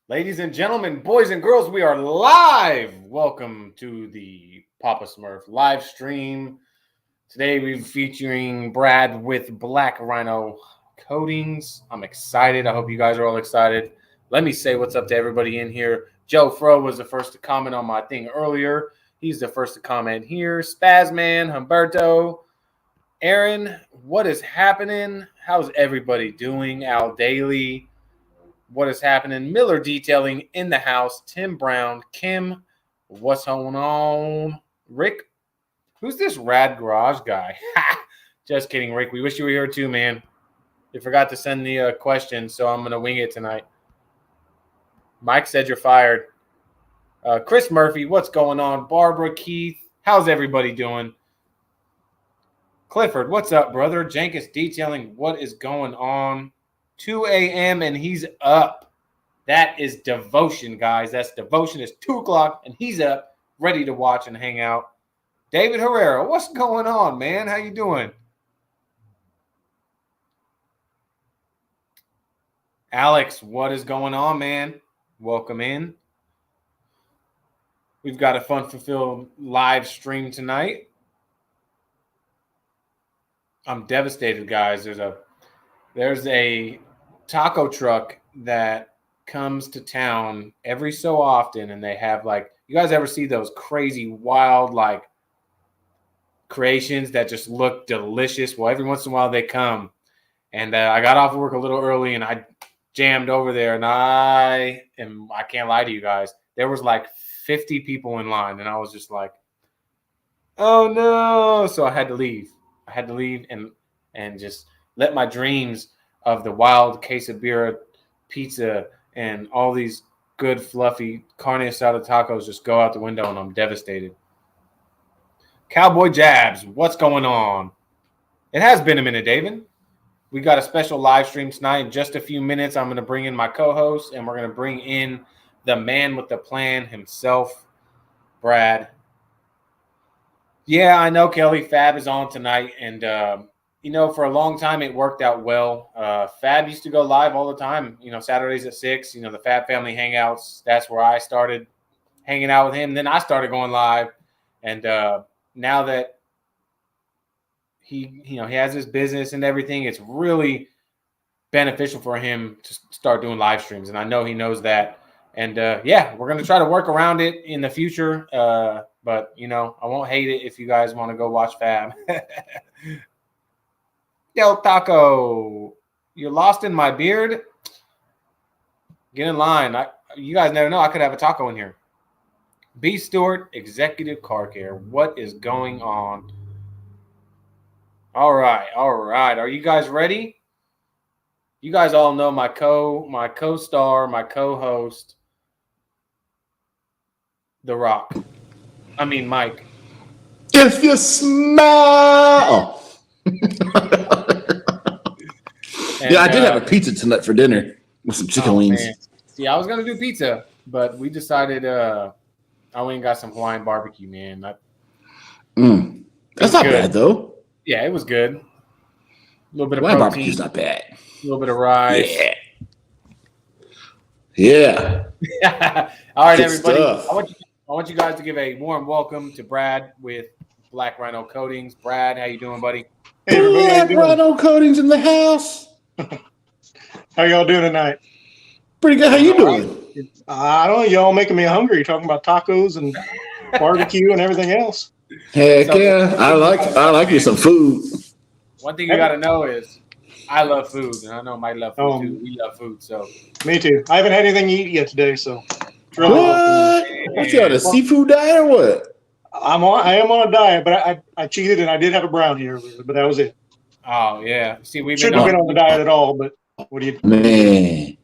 Ladies and gentlemen, boys and girls, we are live. Welcome to the Papa Smurf live stream. Today we're featuring Brad with Black Rhino Coatings. I'm excited. I hope you guys are all excited. Let me say what's up to everybody in here. Joe Fro was the first to comment on my thing earlier. He's the first to comment here. Spazman, Humberto, Aaron, what is happening? How's everybody doing? Al Daly. What is happening? Miller Detailing in the house. Tim Brown. Kim, what's going on? Rick, who's this Rad Garage guy? Just kidding, Rick. We wish you were here too, man. You forgot to send the question, so I'm going to wing it tonight. Mike said you're fired. Chris Murphy, what's going on? Barbara, Keith, how's everybody doing? Clifford, what's up, brother? Jenkins Detailing, what is going on? 2 a.m. and he's up. That is devotion, guys. That's devotion. It's 2 o'clock and he's up, ready to watch and hang out. David Herrera, what's going on, man? How you doing? Alex, what is going on, man? Welcome in. We've got a fun-fulfilled live stream tonight. I'm devastated, guys. There's a taco truck that comes to town every so often, and they have, like, you guys ever see those crazy wild, like, creations that just look delicious? Well, every once in a while they come, and I got off work a little early and I jammed over there, and I can't lie to you guys, there was like 50 people in line, and I was just like, oh no. So I had to leave and just let my dreams of the wild quesadilla pizza and all these good fluffy carne asada tacos just go out the window, and I'm devastated. Cowboy Jabs, what's going on? It has been a minute, David. We got a special live stream tonight. In just a few minutes, I'm going to bring in my co-host, and we're going to bring in the man with the plan himself, Brad. Yeah, I know Kelly Fab is on tonight, and for a long time it worked out well. Fab used to go live all the time, Saturdays at 6, the Fab Family Hangouts. That's where I started hanging out with him. Then I started going live, and now that he has his business and everything, it's really beneficial for him to start doing live streams, and I know he knows that. And we're going to try to work around it in the future. But, I won't hate it if you guys want to go watch Fab. Del Taco, you're lost in my beard? Get in line. You guys never know. I could have a taco in here. B. Stewart, Executive Car Care. What is going on? All right. Are you guys ready? You guys all know my co-star, my co-host, The Rock. I mean, Mike. If you smile. Yeah, I did have a pizza tonight for dinner with some chicken wings. Man. See, I was going to do pizza, but we decided I went and got some Hawaiian barbecue, man. That's not bad, though. Yeah, it was good. A little bit of Hawaiian protein. barbecue's not bad. A little bit of rice. Yeah. All right, Good everybody. stuff. I want you guys to give a warm welcome to Brad with Black Rhino Coatings. Brad, how you doing, buddy? Hey, everybody. Black Rhino Coatings in the house. How y'all doing tonight? Pretty good. How you doing? I don't know. Y'all making me hungry. Talking about tacos and barbecue and everything else. Heck yeah. I like you some food. One thing you got to know is I love food, and I know Mike loves food too. We love food, so. Me too. I haven't had anything to eat yet today, so. Really what? You on a seafood diet or what? I am on a diet, but I cheated and I did have a brownie earlier, but that was it. Oh yeah. See, shouldn't have been on the diet at all, but what do you? Man,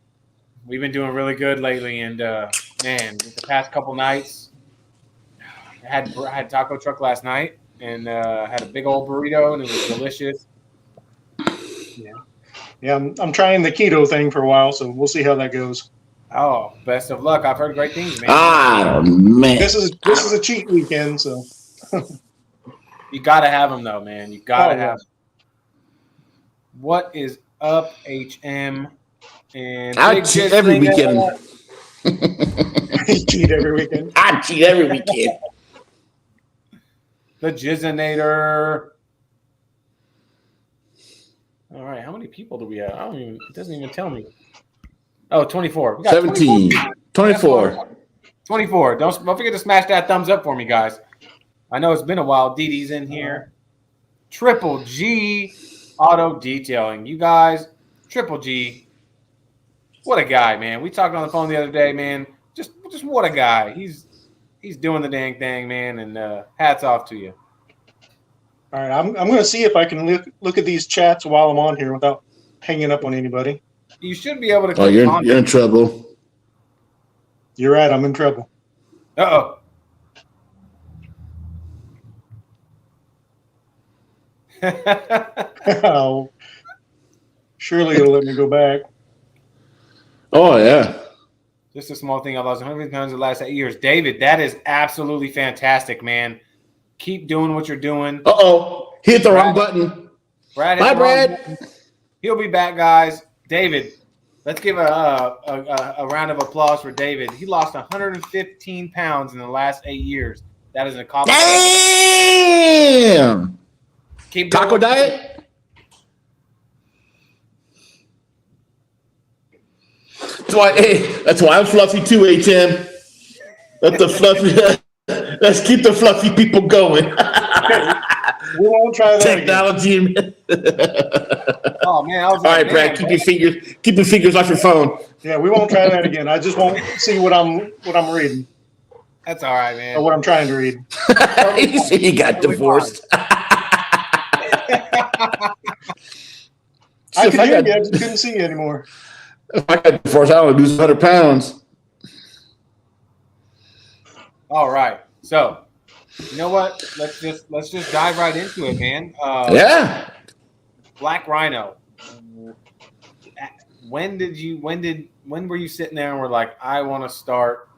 we've been doing really good lately, and man, the past couple nights, I had taco truck last night, and had a big old burrito, and it was delicious. Yeah. I'm trying the keto thing for a while, so we'll see how that goes. Oh, best of luck. I've heard great things, man. Man. This is a cheat weekend, so. You gotta have them though, man. You gotta have them. What is up, HM? And I cheat every weekend. You cheat every weekend. I cheat every weekend. The Jizzinator. All right, how many people do we have? It doesn't even tell me. Oh, 24. We got 17. 24. 24. Don't forget to smash that thumbs up for me, guys. I know it's been a while. Dee Dee's in here. Triple G Auto Detailing. You guys, Triple G. What a guy, man. We talked on the phone the other day, man. Just what a guy. He's doing the dang thing, man, and hats off to you. All right, I'm going to see if I can look at these chats while I'm on here without hanging up on anybody. You should be able to. Oh, you're in trouble. You're right. I'm in trouble. Uh-oh. Oh, surely it'll let me go back. Oh, yeah. Just a small thing. I lost 100 pounds in the last 8 years. David, that is absolutely fantastic, man. Keep doing what you're doing. Uh-oh. He hit the wrong button. Brad. Bye, Brad. He'll be back, guys. David, let's give a round of applause for David. He lost 115 pounds in the last 8 years. That is an accomplishment. Damn. Keep doing Taco diet? That's why I'm fluffy too, HM. Let's keep the fluffy people going. We won't try that Technology. Oh man! All right, Brad. Keep your fingers off your phone. Yeah, we won't try that again. I just won't see what I'm reading. That's all right, man. Or what I'm trying to read. You said you got divorced. I could hear you. I just couldn't see you anymore. If I got divorced, I would lose 100 pounds. All right. So, you know what? Let's just dive right into it, man. Yeah. Black Rhino. When were you sitting there and were like, I want to start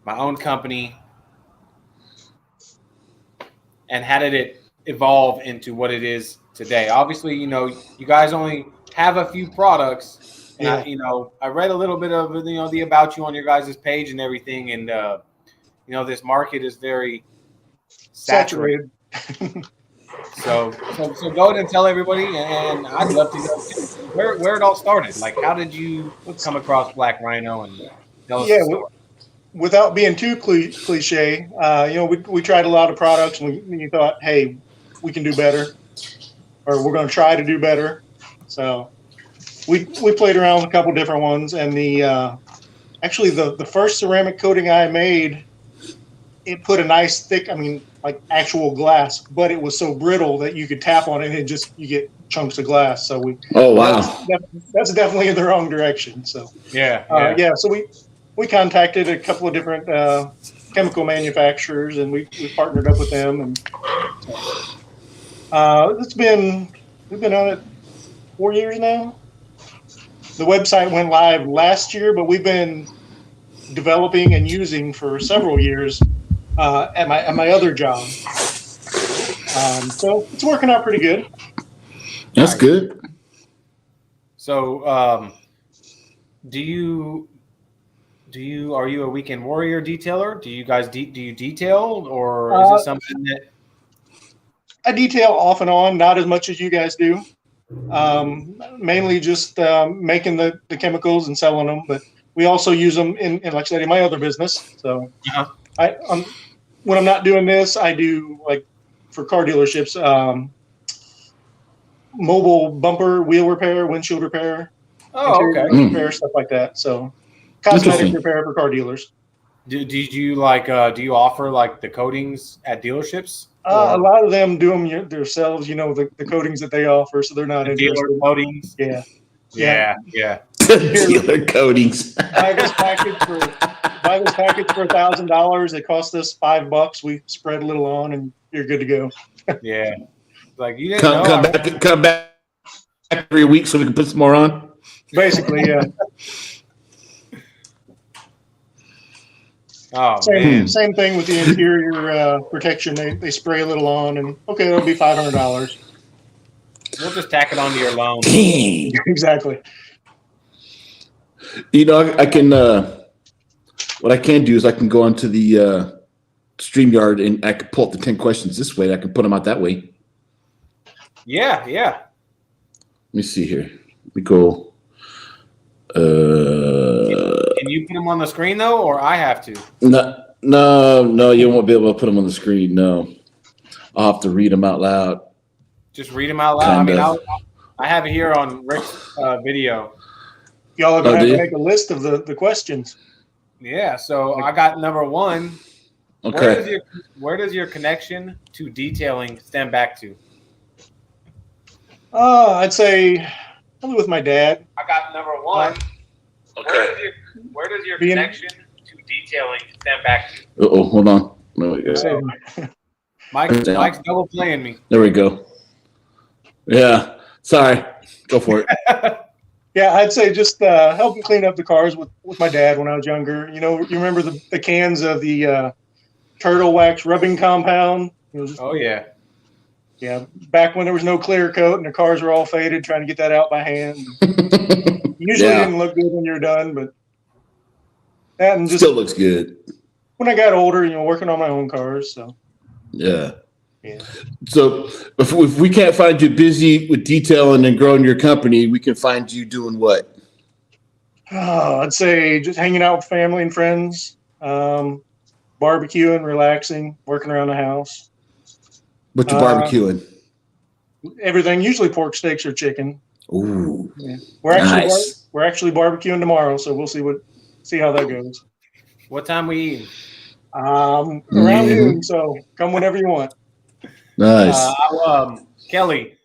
my own company? And how did it evolve into what it is today? Obviously, you guys only have a few products. And Yeah. I read a little bit of the about you on your guys' page and everything, and this market is very saturated. So go ahead and tell everybody, and I'd love to know where it all started. Like, how did you come across Black Rhino and tell us the story? Without being too cliche, we tried a lot of products, and we thought, hey, we can do better, or we're going to try to do better. So we played around with a couple different ones, and the first ceramic coating I made, it put a nice thick, like actual glass, but it was so brittle that you could tap on it and you get chunks of glass. So that's definitely in the wrong direction. So so we contacted a couple of different chemical manufacturers, and we partnered up with them, and we've been on it 4 years now. The website went live last year, but we've been developing and using for several years at my other job. So it's working out pretty good. That's good. So, are you a weekend warrior detailer? Do you guys do you detail, or is it something that I detail off and on, not as much as you guys do. Mainly just making the chemicals and selling them, but we also use them in like I said, in my other business. So when I'm not doing this, I do, like, for car dealerships, mobile bumper wheel repair, windshield repair, repair, stuff like that. So cosmetic repair for car dealers. Do you offer like the coatings at dealerships? A lot of them do them themselves, the coatings that they offer, so they're not interested. Dealer coatings? Yeah. Dealer coatings. Buy this package for $1,000. It cost us $5. We spread a little on, and you're good to go. Yeah. Like, you didn't come back every week so we can put some more on. Basically, yeah. Oh, same thing with the interior protection. They spray a little on, and okay, it'll be $500. We'll just tack it onto your loan. Exactly. I can what I can do is I can go onto the StreamYard and I can pull up the 10 questions this way. I can put them out that way. Yeah. Let me see here. Let me go. Can you put them on the screen though, or I have to? No, you won't be able to put them on the screen. No, I'll have to read them out loud. Just read them out loud. I have it here on Rick's video. Y'all are gonna have to make a list of the questions. Yeah. So I got number 1. Okay. Where does your connection to detailing stem back to? I'd say probably with my dad. I got number 1. Okay. Where does your connection to detailing stem back to? Hold on. No, Mike's double playing me. There we go. Yeah. Sorry. Go for it. Yeah, I'd say just helping clean up the cars with my dad when I was younger. You know, you remember the cans of the turtle wax rubbing compound? Oh, yeah. Yeah, back when there was no clear coat and the cars were all faded, trying to get that out by hand. Usually didn't look good when you're done, but that and just still looks good. When I got older, working on my own cars. So yeah. So if we can't find you busy with detailing and growing your company, we can find you doing what? I'd say just hanging out with family and friends, barbecuing, relaxing, working around the house. What you barbecuing? Everything, usually pork steaks or chicken. Ooh, yeah. We're actually barbecuing tomorrow, so we'll see how that goes. What time we eating? Around noon, so come whenever you want. Nice. Kelly,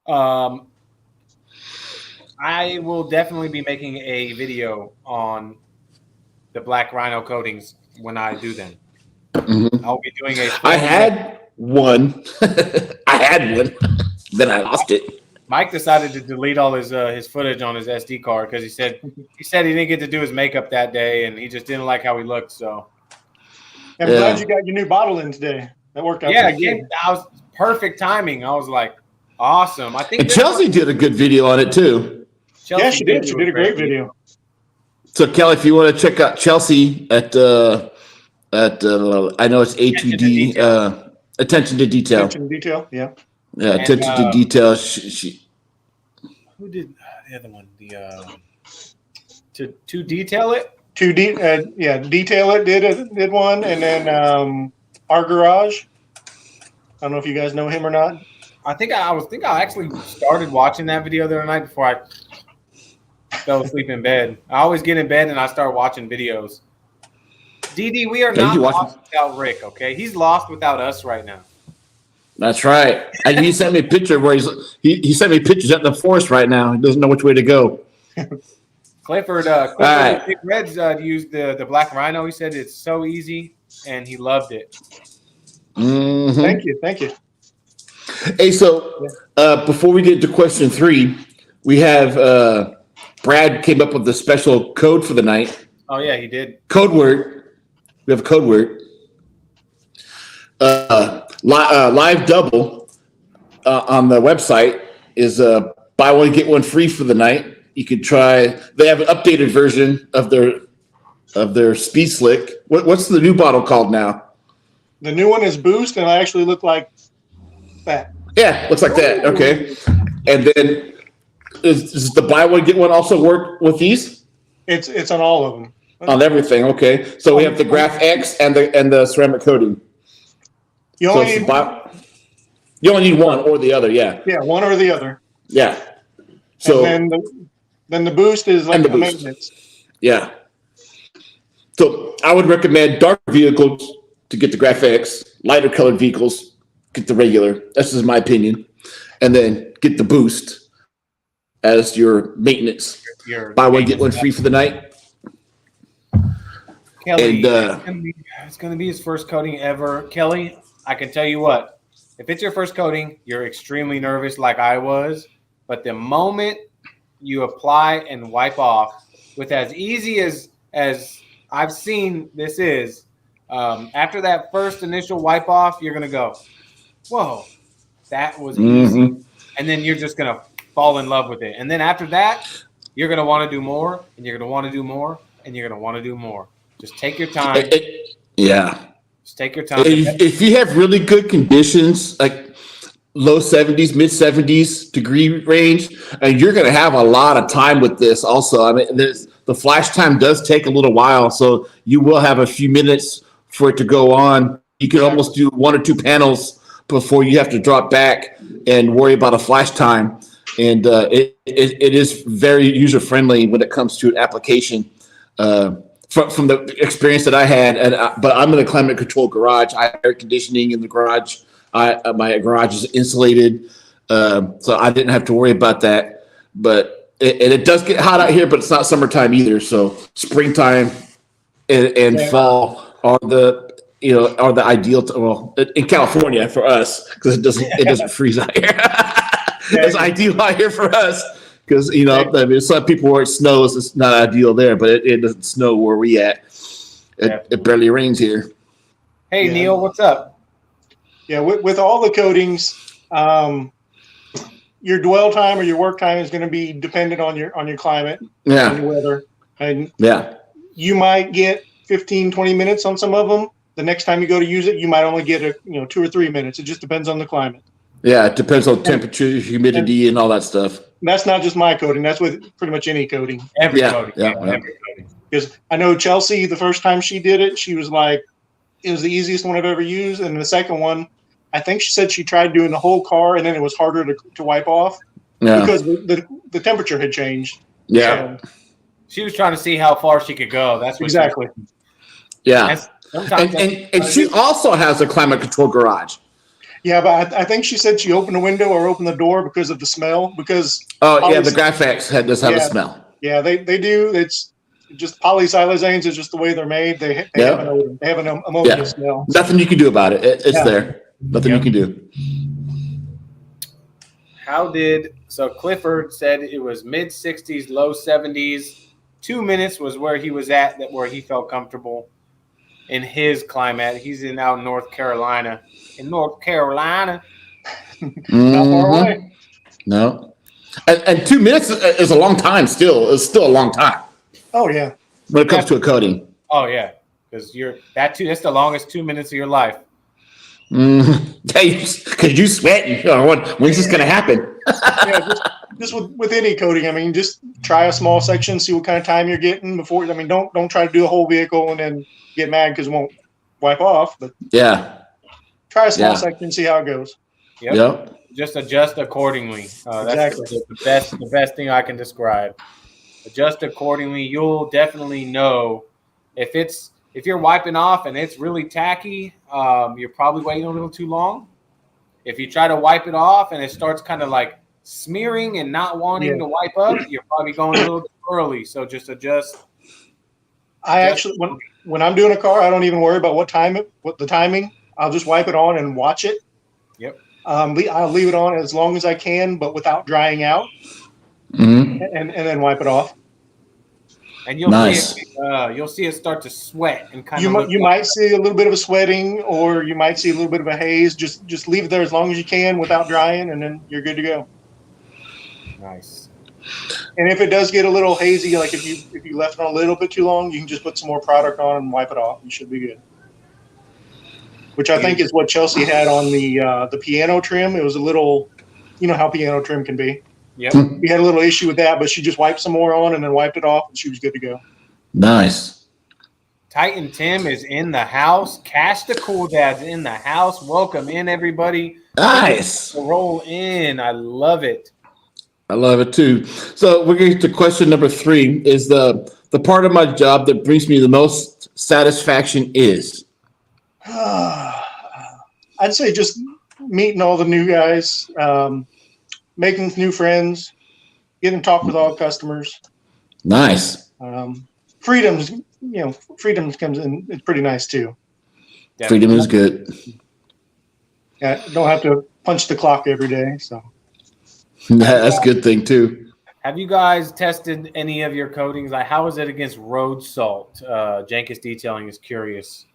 I will definitely be making a video on the Black Rhino Coatings when I do them. Mm-hmm. I'll be doing a. I had one. Then I lost it. Mike decided to delete all his footage on his SD card because he said he didn't get to do his makeup that day and he just didn't like how he looked. So I'm glad you got your new bottle in today. That worked out. Yeah, again, that was perfect timing. I was like, awesome. I think Chelsea did a good video on it too. Yeah, she did. She did a great video. So Kelly, if you want to check out Chelsea at I know it's A2D Attention to Detail. Attention to Detail, yeah. Yeah, Attention to Detail. She who did the other one? To detail it. Detail It did one, and then Our Garage. I don't know if you guys know him or not. I actually started watching that video the other night before I fell asleep in bed. I always get in bed and I start watching videos. DD, we are not lost without Rick, okay? He's lost without us right now. That's right. And he sent me a picture where he sent me pictures out in the forest right now. He doesn't know which way to go. Clifford Reds used the Black Rhino. He said it's so easy and he loved it. Mm-hmm. Thank you. Hey, so before we get to question 3, we have Brad came up with the special code for the night. Oh yeah, he did. Code word. We have a code word. Live double on the website is buy one get one free for the night. You can try. They have an updated version of their Speed Slick. What's the new bottle called now? The new one is Boost, and I actually look like that. Yeah, looks like that. Okay, and then does the buy one get one also work with these? It's on all of them. On everything. Okay, so we have the Graph X and the ceramic coating. You only need one or the other. Yeah. Yeah, one or the other. Yeah. So and then the Boost is like the maintenance. Yeah. So I would recommend dark vehicles to get the Graph X, lighter colored vehicles get the regular. That's just my opinion, and then get the Boost as your maintenance. Buy one get one free for the night. Kelly, it's going to be his first coating ever. Kelly, I can tell you what, if it's your first coating, you're extremely nervous like I was. But the moment you apply and wipe off with as easy as I've seen this is, after that first initial wipe off, you're going to go, whoa, that was easy. And then you're just going to fall in love with it. And then after that, you're going to want to do more, and you're going to want to do more, and you're going to want to do more. Just take your time. Yeah. Just take your time. If you have really good conditions, like low 70s, mid 70s degree range, and you're going to have a lot of time with this also. I mean, the flash time does take a little while, so you will have a few minutes for it to go on. You can almost do 1 or 2 panels before you have to drop back and worry about a flash time. And it is very user friendly when it comes to application. From the experience that I had, but I'm in a climate controlled garage. I have air conditioning in the garage. My garage is insulated, so I didn't have to worry about that. But it does get hot out here, but it's not summertime either. So springtime and fall are the ideal. Well, in California for us, because it doesn't freeze out here. It's ideal out here for us. Because, I mean, some people where it snows, it's not ideal there, but it doesn't snow where we at. It barely rains here. Hey, Neil, what's up? Yeah, with all the coatings, your dwell time or your work time is going to be dependent on your climate, on your weather. And you might get 15, 20 minutes on some of them. The next time you go to use it, you might only get 2 or 3 minutes. It just depends on the climate. Yeah, it depends on temperature, humidity, and all that stuff. That's not just my coating. That's with pretty much any coating. Every coating. Every coating. Because I know Chelsea, the first time she did it, she was like, it was the easiest one I've ever used. And the second one, I think she said she tried doing the whole car, and then it was harder to wipe off because the temperature had changed. Yeah. So, she was trying to see how far she could go. That's what exactly. Yeah. And she also has a climate control garage. Yeah, but I think she said she opened the window or opened the door because of the smell. The graphics does have a smell. Yeah, they do. It's just polysiloxanes is just the way they're made. They have an odor. They have an ammonia smell. Nothing you can do about it. It's there. Nothing you can do. So Clifford said it was mid 60s, low 70s. 2 minutes was where he was at, where he felt comfortable in his climate. He's out in North Carolina. Not far away. No. And 2 minutes is a long time still. It's still a long time. Oh, yeah. When it comes to a coating. Oh, yeah. Because that's the longest 2 minutes of your life. Because you sweating. When's this going to happen? Just with any coating, I mean, just try a small section, see what kind of time you're getting before. I mean, don't try to do a whole vehicle and then get mad because it won't wipe off. But try a small section, see how it goes. Yep. Just adjust accordingly. That's exactly the best thing I can describe. Adjust accordingly. You'll definitely know if you're wiping off and it's really tacky. You're probably waiting a little too long. If you try to wipe it off and it starts kind of like smearing and not wanting to wipe up, you're probably going a little too early. So just adjust. Actually, when I'm doing a car, I don't even worry about what the timing. I'll just wipe it on and watch it. Yep. I'll leave it on as long as I can, but without drying out, and then wipe it off. And you'll see it start to sweat and kind of. You might see a little bit of a sweating, or you might see a little bit of a haze. Just leave it there as long as you can without drying, and then you're good to go. Nice. And if it does get a little hazy, like if you left it on a little bit too long, you can just put some more product on and wipe it off. You should be good. Which I think is what Chelsea had on the piano trim. It was a little, you know how piano trim can be. Yep. We had a little issue with that, but she just wiped some more on and then wiped it off, and she was good to go. Nice. Titan Tim is in the house. Cash the Cool Dad's in the house. Welcome in, everybody. Nice. Roll in. I love it. I love it too. So we're getting to question number 3. Is the part of my job that brings me the most satisfaction is? I'd say just meeting all the new guys, making new friends, getting to talk with all customers. Nice. Freedom comes in. It's pretty nice too. Definitely. Freedom is good. Yeah, don't have to punch the clock every day. So that's a good thing too. Have you guys tested any of your coatings? Like, how is it against road salt? Jenkins Detailing is curious.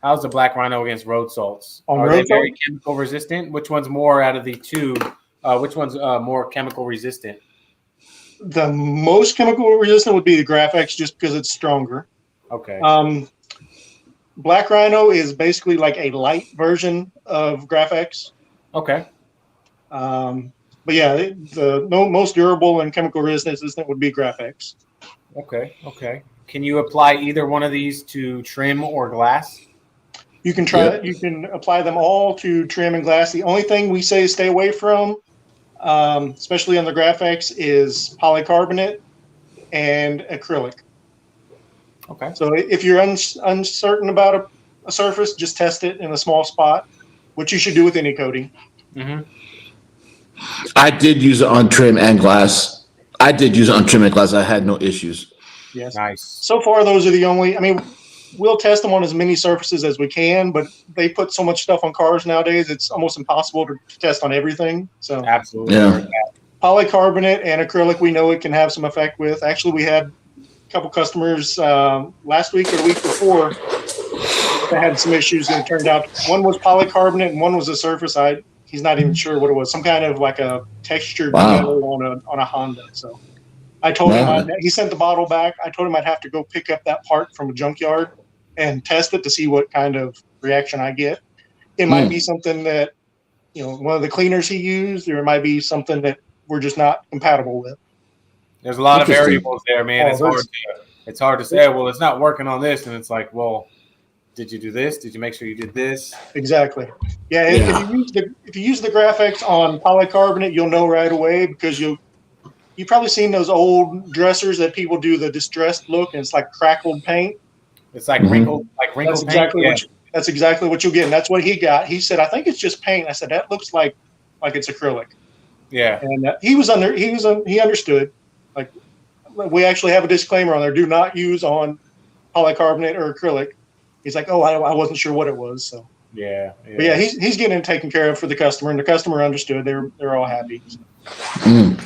How's the Black Rhino against road salts? Are they very chemical resistant? Which one's more out of the two? Which one's more chemical resistant? The most chemical resistant would be the Graphics, just because it's stronger. Okay. Black Rhino is basically like a light version of Graphex. Okay. But yeah, the most durable and chemical resistant would be Graphex. Okay. Okay. Can you apply either one of these to trim or glass? You can try. You can apply them all to trim and glass. The only thing we say stay away from, especially on the Graphex, is polycarbonate and acrylic. Okay. So if you're uncertain about a surface, just test it in a small spot, which you should do with any coating. Mm-hmm. I did use it on trim and glass. I had no issues. Yes. Nice. So far, those are the only. I mean, we'll test them on as many surfaces as we can, but they put so much stuff on cars nowadays, it's almost impossible to test on everything. So Absolutely. Yeah. polycarbonate and acrylic, we know it can have some effect with. Actually, we had a couple customers last week or the week before that had some issues, and it turned out one was polycarbonate and one was a surface. He's not even sure what it was, some kind of like a textured metal on a Honda. So I told him, he sent the bottle back. I told him I'd have to go pick up that part from a junkyard and test it to see what kind of reaction I get. It might be something that, one of the cleaners he used, or it might be something that we're just not compatible with. There's a lot of variables there, man. It's hard to say, well, it's not working on this. And it's like, well, did you do this? Did you make sure you did this? Exactly. Yeah. If you use the Graphex on polycarbonate, you'll know right away, because you've probably seen those old dressers that people do the distressed look, and it's like crackled paint. It's like wrinkled, That's exactly what you'll get, and that's what he got. He said, "I think it's just paint." I said, "That looks like it's acrylic." Yeah. And he understood. Like, we actually have a disclaimer on there: do not use on polycarbonate or acrylic. He's like, "Oh, I wasn't sure what it was." So yeah. But yeah, he's getting it taken care of for the customer, and the customer understood. They're all happy. Can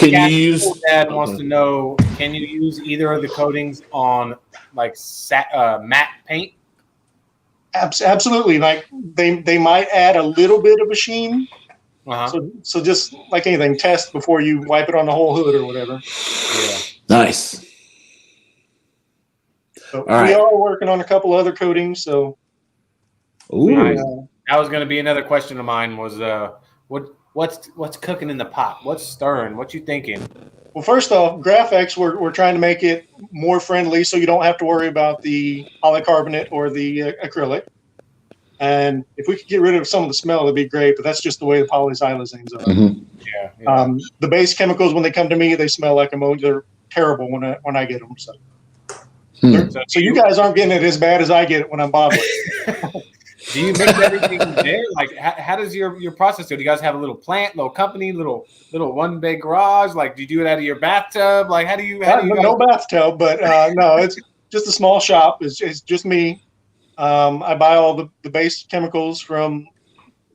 you use? Dad wants to know: can you use either of the coatings on like matte paint? Absolutely. Like they might add a little bit of a sheen. So just like anything, test before you wipe it on the whole hood or whatever. Yeah. Nice. So we are working on a couple other coatings. So. Ooh. That was going to be another question of mine. Was what's cooking in the pot? What's stirring? What you thinking? Well, first off, Graphex, we're trying to make it more friendly, so you don't have to worry about the polycarbonate or the acrylic. And if we could get rid of some of the smell, it'd be great. But that's just the way the polysiloxanes are. Mm-hmm. Yeah. The base chemicals, when they come to me, they smell like ammonia. They're terrible when I get them. So. So you guys aren't getting it as bad as I get it when I'm bottling. Do you mix everything there? Like, how does your process go? Do you guys have a little plant, little company, little one big garage? Like, do you do it out of your bathtub? Like, how do you no bathtub, but no, it's just a small shop. It's just me. I buy all the base chemicals from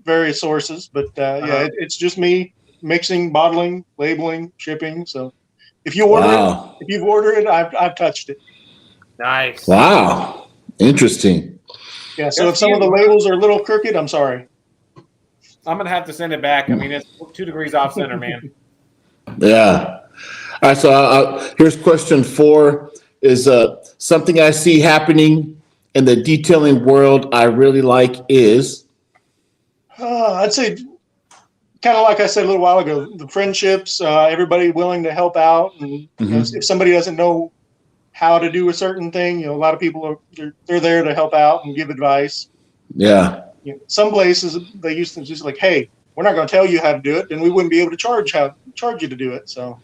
various sources, but it's just me mixing, bottling, labeling, shipping. So if you order if you've ordered it, I've touched it. Nice. Wow. Interesting. Yeah, so if some of the labels are a little crooked, I'm sorry. I'm going to have to send it back. I mean, it's 2 degrees off center, man. Yeah. All right, so here's question 4. Is something I see happening in the detailing world I really like is? I'd say kind of like I said a little while ago, the friendships, everybody willing to help out. And if somebody doesn't know how to do a certain thing, a lot of people they're there to help out and give advice. Yeah. Some places they used to just like, hey, we're not going to tell you how to do it, then we wouldn't be able to charge you to do it. So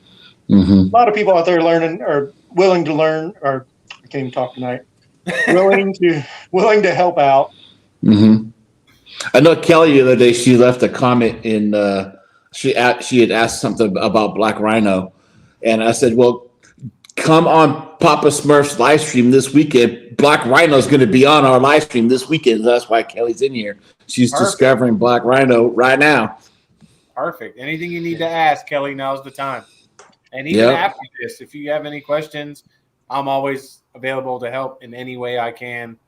a lot of people out there learning or willing to learn, or I can't even talk tonight, willing to help out. I know Kelly the other day, she left a comment in she had asked something about Black Rhino, and I said, well, come on Papa Smurf's live stream this weekend. Black Rhino is going to be on our live stream this weekend. That's why Kelly's in here. She's discovering Black Rhino right now. Perfect. Anything you need to ask, Kelly, now's the time. And even after this, if you have any questions, I'm always available to help in any way I can.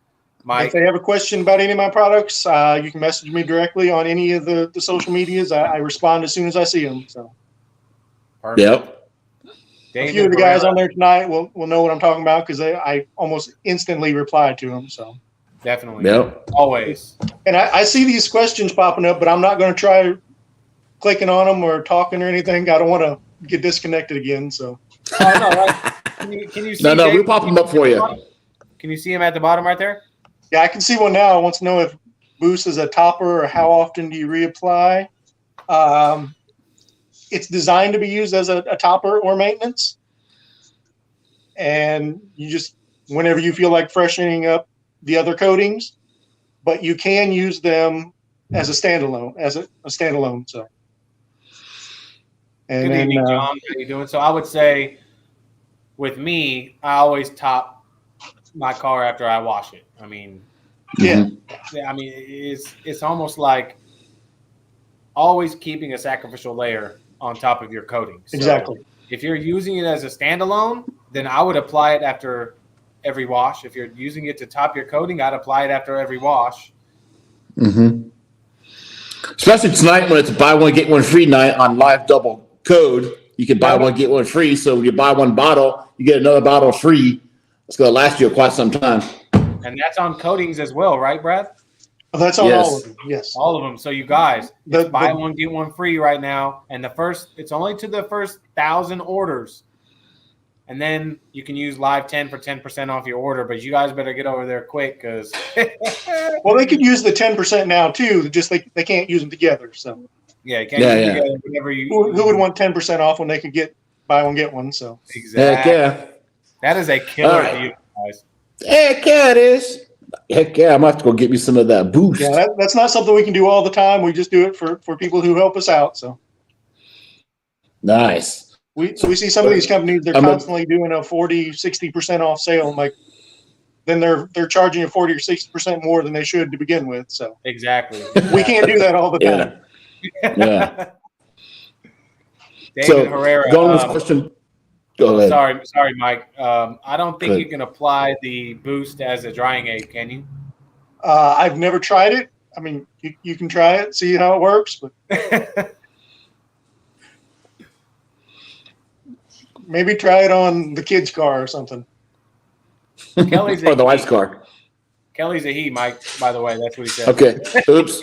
Mike, if they have a question about any of my products, you can message me directly on any of the social medias. I respond as soon as I see them. So. Perfect. Yep. A few of the guys on there tonight will know what I'm talking about because I almost instantly replied to them. So definitely, Yep. always. And I see these questions popping up, but I'm not going to try clicking on them or talking or anything. I don't want to get disconnected again. So Oh no, right. Can you see? No, Dave? we'll pop them up for you. Can you see him at the bottom right there? yeah, I can see one now. I want to know if boost is a topper or how often do you reapply. It's designed to be used as a topper or maintenance. And you just, whenever you feel like freshening up the other coatings, but you can use them as a standalone, So, and Good then, evening, John. How you doing? So I would say, with me, I always top my car after I wash it. I mean, yeah, it's almost like always keeping a sacrificial layer on top of your coating. So exactly. if you're using it as a standalone, then I would apply it after every wash. If you're using it to top your coating, I'd apply it after every wash. Mm-hmm. Especially tonight when it's a buy one get one free night on live double code. You can buy one get one free. So when you buy one bottle, you get another bottle free. It's going to last you quite some time. And that's on coatings as well, right, Brad? Oh, that's on Yes. all of them. Yes, All of them. So you guys, buy one get one free right now, and it's only to the first 1,000 orders, and then you can use Live 10 for 10% off your order. But you guys better get over there quick because. well, they could use the 10% now too. Just they can't use them together. So yeah, you can't use them together whenever you. Who would want 10% off when they could get buy one get one? So exactly. Heck yeah. That is a killer deal, guys. Heck yeah, it is. Heck yeah, I'm going to have to go get me some of that boost. yeah, that's not something we can do all the time. We just do it for people who help us out. So Nice. we see some of these companies, they're constantly doing a 40, 60% off sale. And like, then they're charging you 40 or 60% more than they should to begin with. So Exactly. we can't do that all the time. Yeah. David Herrera. Going with this question. Go ahead. Sorry, Mike. I don't think you can apply the boost as a drying aid, can you? I've never tried it. I mean, you can try it, see how it works, but maybe try it on the kid's car or something. Kelly's or the wife's car. Kelly's a he, Mike, by the way. That's what he said. Okay. Oops.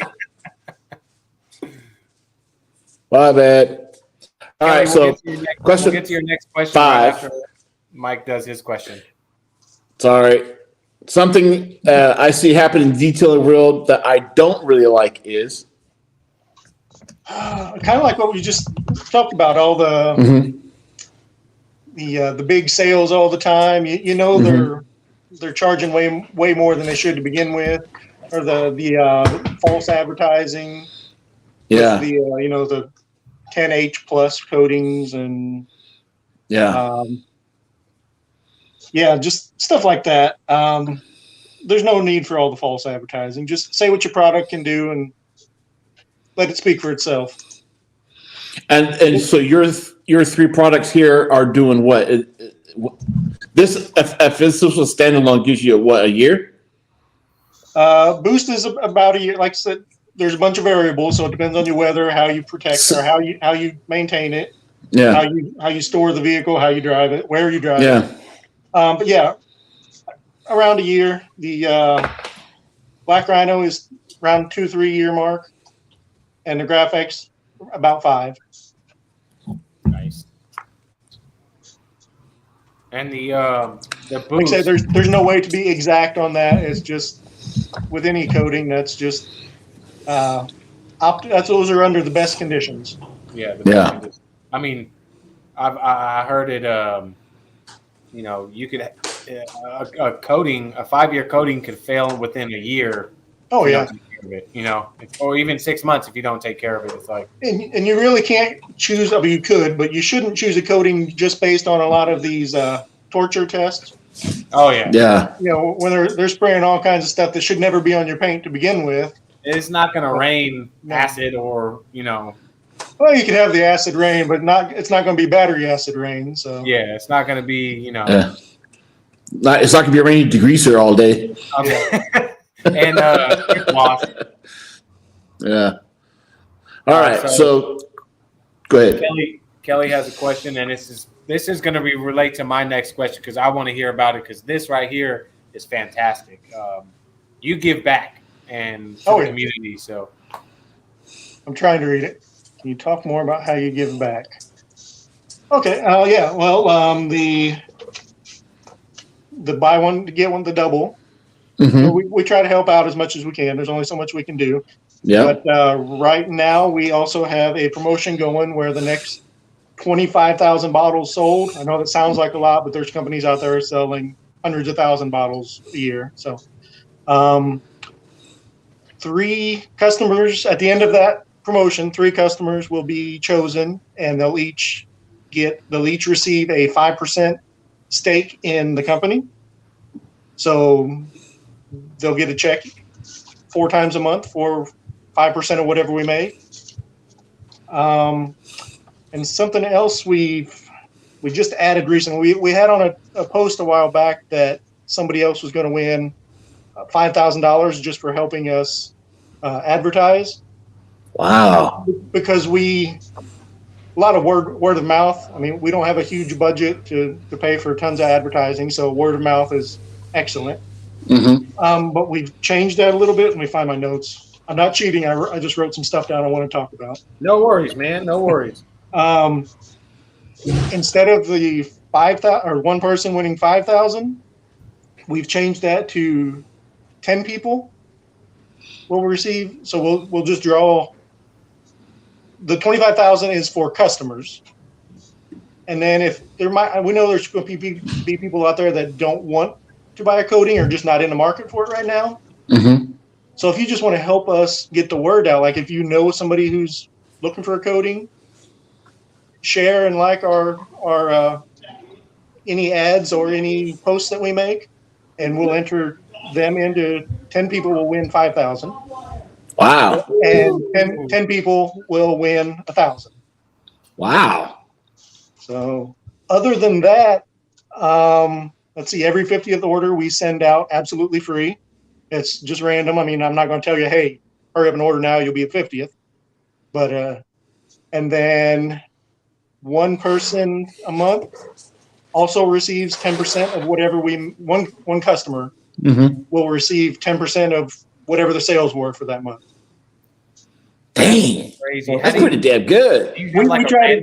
My bad. All right, Kelly, question. We'll get to your next question 5. right after Mike does his question. Sorry. Something I see happen in the detailing world that I don't really like is kind of like what we just talked about, all the the big sales all the time. You know they're charging way more than they should to begin with, or the false advertising. Yeah. With the 10H plus coatings and just stuff like that. There's no need for all the false advertising. Just say what your product can do and let it speak for itself. And so your 3 products here are doing what? This if this was a standalone gives you a year? Boost is about a year. Like I said, there's a bunch of variables, so it depends on your weather, how you protect or how you maintain it, how you store the vehicle, how you drive it, where you drive it. But yeah, around a year. The Black Rhino is around 2-3 year mark, and the Graphics about 5. Nice. And the boost. Like I said, there's no way to be exact on that. It's just with any coating, that's just those are under the best conditions. Yeah. Best conditions. I mean, I heard it. You could a coating, a 5-year coating could fail within a year. Oh yeah. Or even 6 months if you don't take care of it. It's like, and you really can't choose. I mean, you could, but you shouldn't choose a coating just based on a lot of these torture tests. Oh yeah. Yeah. When they're spraying all kinds of stuff that should never be on your paint to begin with. It's not going to rain acid or. Well, you can have the acid rain, but it's not going to be battery acid rain. So yeah, it's not going to be it's not going to be a rainy degreaser all day. Okay. And wash. Yeah. All right. So go ahead. Kelly has a question, and this this is going to relate to my next question because I want to hear about it because this right here is fantastic. You give back and to the community, so I'm trying to read it. Can you talk more about how you give back? Okay. Yeah. Well, the buy one to get one, the double. Mm-hmm. So we try to help out as much as we can. There's only so much we can do. Yeah. But right now, we also have a promotion going where the next 25,000 bottles sold. I know that sounds like a lot, but there's companies out there selling hundreds of thousand bottles a year. So 3 customers at the end of that promotion, 3 customers will be chosen, and they'll each receive a 5% stake in the company. So they'll get a check 4 times a month for 5% of whatever we make. And something else we just added recently. We had on a post a while back that somebody else was going to win $5,000 just for helping us advertise. Wow. Because a lot of word of mouth. I mean, we don't have a huge budget to pay for tons of advertising, so word of mouth is excellent. Mm-hmm. But we've changed that a little bit. Let me find my notes. I'm not cheating. I just wrote some stuff down I want to talk about. No worries, man. No worries. Instead of the 5,000 or one person winning 5,000, we've changed that to 10 people will receive. So we'll just draw. The 25,000 is for customers, and then if we know there's going to be people out there that don't want to buy a coating or just not in the market for it right now. Mm-hmm. So if you just want to help us get the word out, like if you know somebody who's looking for a coating, share and like our any ads or any posts that we make, and we'll enter them into 10 people will win 5,000. Wow. And 10 people will win 1,000. Wow. So other than that, let's see, every 50th order we send out absolutely free. It's just random. I mean, I'm not going to tell you, hey, hurry up and order now, you'll be at 50th. But and then one person a month also receives 10% of whatever one customer Mm-hmm. will receive 10% of whatever the sales were for that month. Dang. Crazy. That's pretty damn good. Do you have like a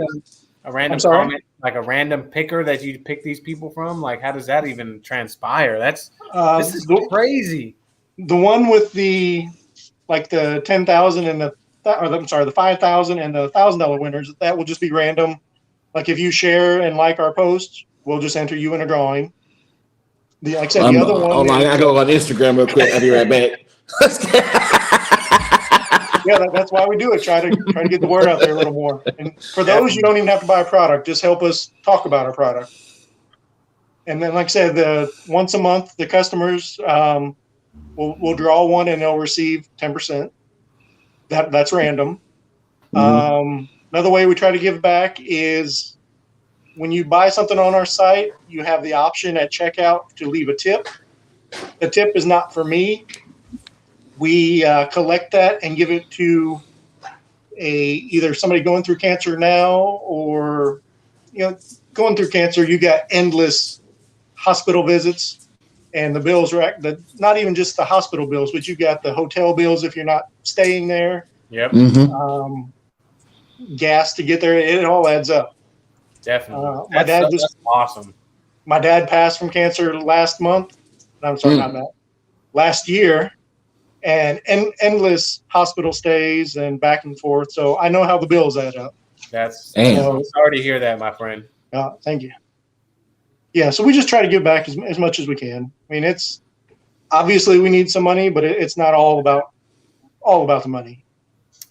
random sorry? comment, like a random picker that you pick these people from? Like, how does that even transpire? This is crazy. The one with the 10,000 and the 5,000 and the $1,000 winners, that will just be random. Like if you share and like our posts, we'll just enter you in a drawing. The other one. Hold on, I go on Instagram real quick. I'll be right back. Yeah, that's why we do it. Try to get the word out there a little more. And for those, you don't even have to buy a product. Just help us talk about our product. And then, like I said, once a month, the customers we'll draw one and they'll receive 10%. That's random. Mm-hmm. Another way we try to give back is when you buy something on our site, you have the option at checkout to leave a tip. The tip is not for me. We collect that and give it to either somebody going through cancer now or going through cancer. You got endless hospital visits, and the bills are not even just the hospital bills, but you got the hotel bills if you're not staying there. Yep. Mm-hmm. Gas to get there. It all adds up. Definitely. That's awesome. My dad passed from cancer last month. I'm sorry, not that. Last year, and endless hospital stays and back and forth. So I know how the bills add up. I'm sorry to hear that, my friend. Thank you. Yeah, so we just try to give back as much as we can. I mean, it's obviously we need some money, but it's not all about the money.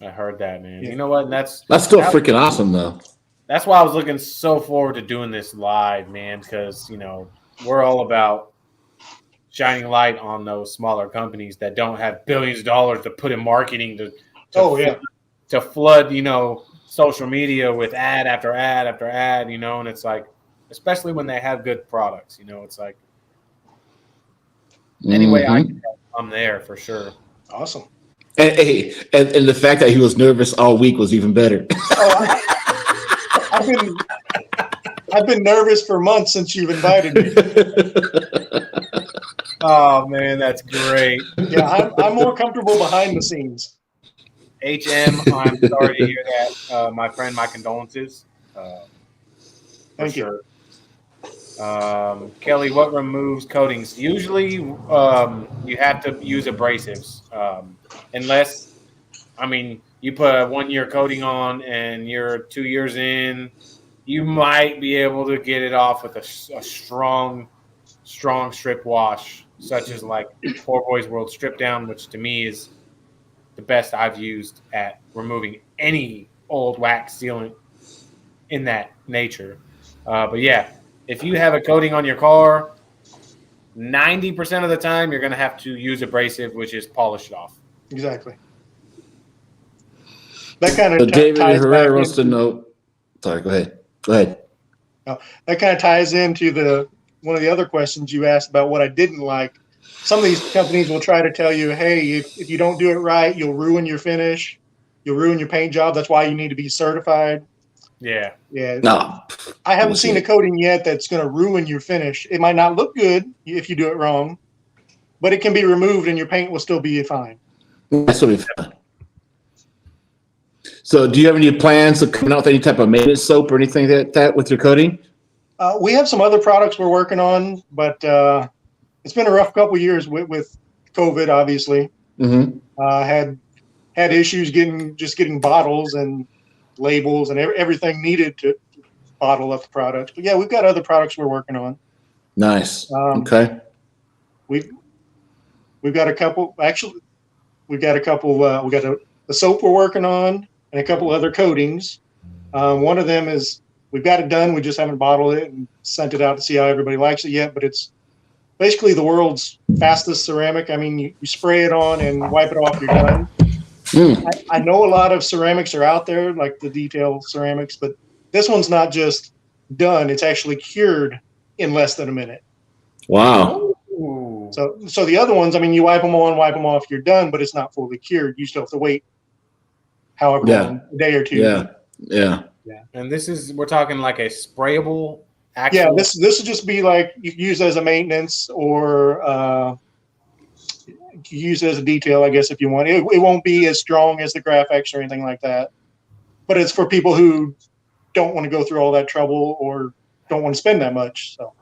I heard that, man. Yeah. You know what? That's still freaking awesome, though. That's why I was looking so forward to doing this live, man, because, we're all about shining light on those smaller companies that don't have billions of dollars to put in marketing to flood, social media with ad after ad after ad, and it's like, especially when they have good products, it's like, anyway, I'm there for sure. Awesome. And the fact that he was nervous all week was even better. I've been nervous for months since you've invited me. Oh man, that's great. Yeah, I'm more comfortable behind the scenes. HM, I'm sorry to hear that. My friend, my condolences. For Thank you. sure. Kelly, what removes coatings? Usually, you have to use abrasives, unless, I mean, you put a 1-year coating on and you're 2 years in, you might be able to get it off with a strong strip wash, such as like Poor Boys World Strip Down, which to me is the best I've used at removing any old wax sealant in that nature. But yeah, if you have a coating on your car, 90% of the time you're going to have to use abrasive, which is polish it off. Exactly. That kind of David ties Herrera back wants to know. Sorry, go ahead. Go ahead. That kind of ties into one of the other questions you asked about what I didn't like. Some of these companies will try to tell you, hey, if you don't do it right, you'll ruin your finish. You'll ruin your paint job. That's why you need to be certified. Yeah. Yeah. No. I haven't seen a coating yet that's going to ruin your finish. It might not look good if you do it wrong, but it can be removed and your paint will still be fine. That's what we've done. So do you have any plans of coming out with any type of maintenance soap or anything like that with your coating? We have some other products we're working on, but it's been a rough couple of years with COVID, obviously. Mm-hmm. Had issues getting bottles and labels and everything needed to bottle up the products. But yeah, we've got other products we're working on. Nice. Okay. We've got a couple. Actually, we've got a couple. We got the soap we're working on and a couple other coatings. One of them is we've got it done. We just haven't bottled it and sent it out to see how everybody likes it yet. But it's basically the world's fastest ceramic. I mean, you spray it on and wipe it off, you're done. I know a lot of ceramics are out there, like the detail ceramics, but this one's not just done. It's actually cured in less than a minute. Wow. Ooh. So the other ones, I mean, you wipe them on, wipe them off, you're done, but it's not fully cured. You still have to wait however long, a day or two. Yeah. And we're talking like a sprayable actual. Yeah, this would just be like you can use it as a maintenance or you can use it as a detail, I guess, if you want. It won't be as strong as the Graph-X or anything like that, but it's for people who don't want to go through all that trouble or don't want to spend that much. So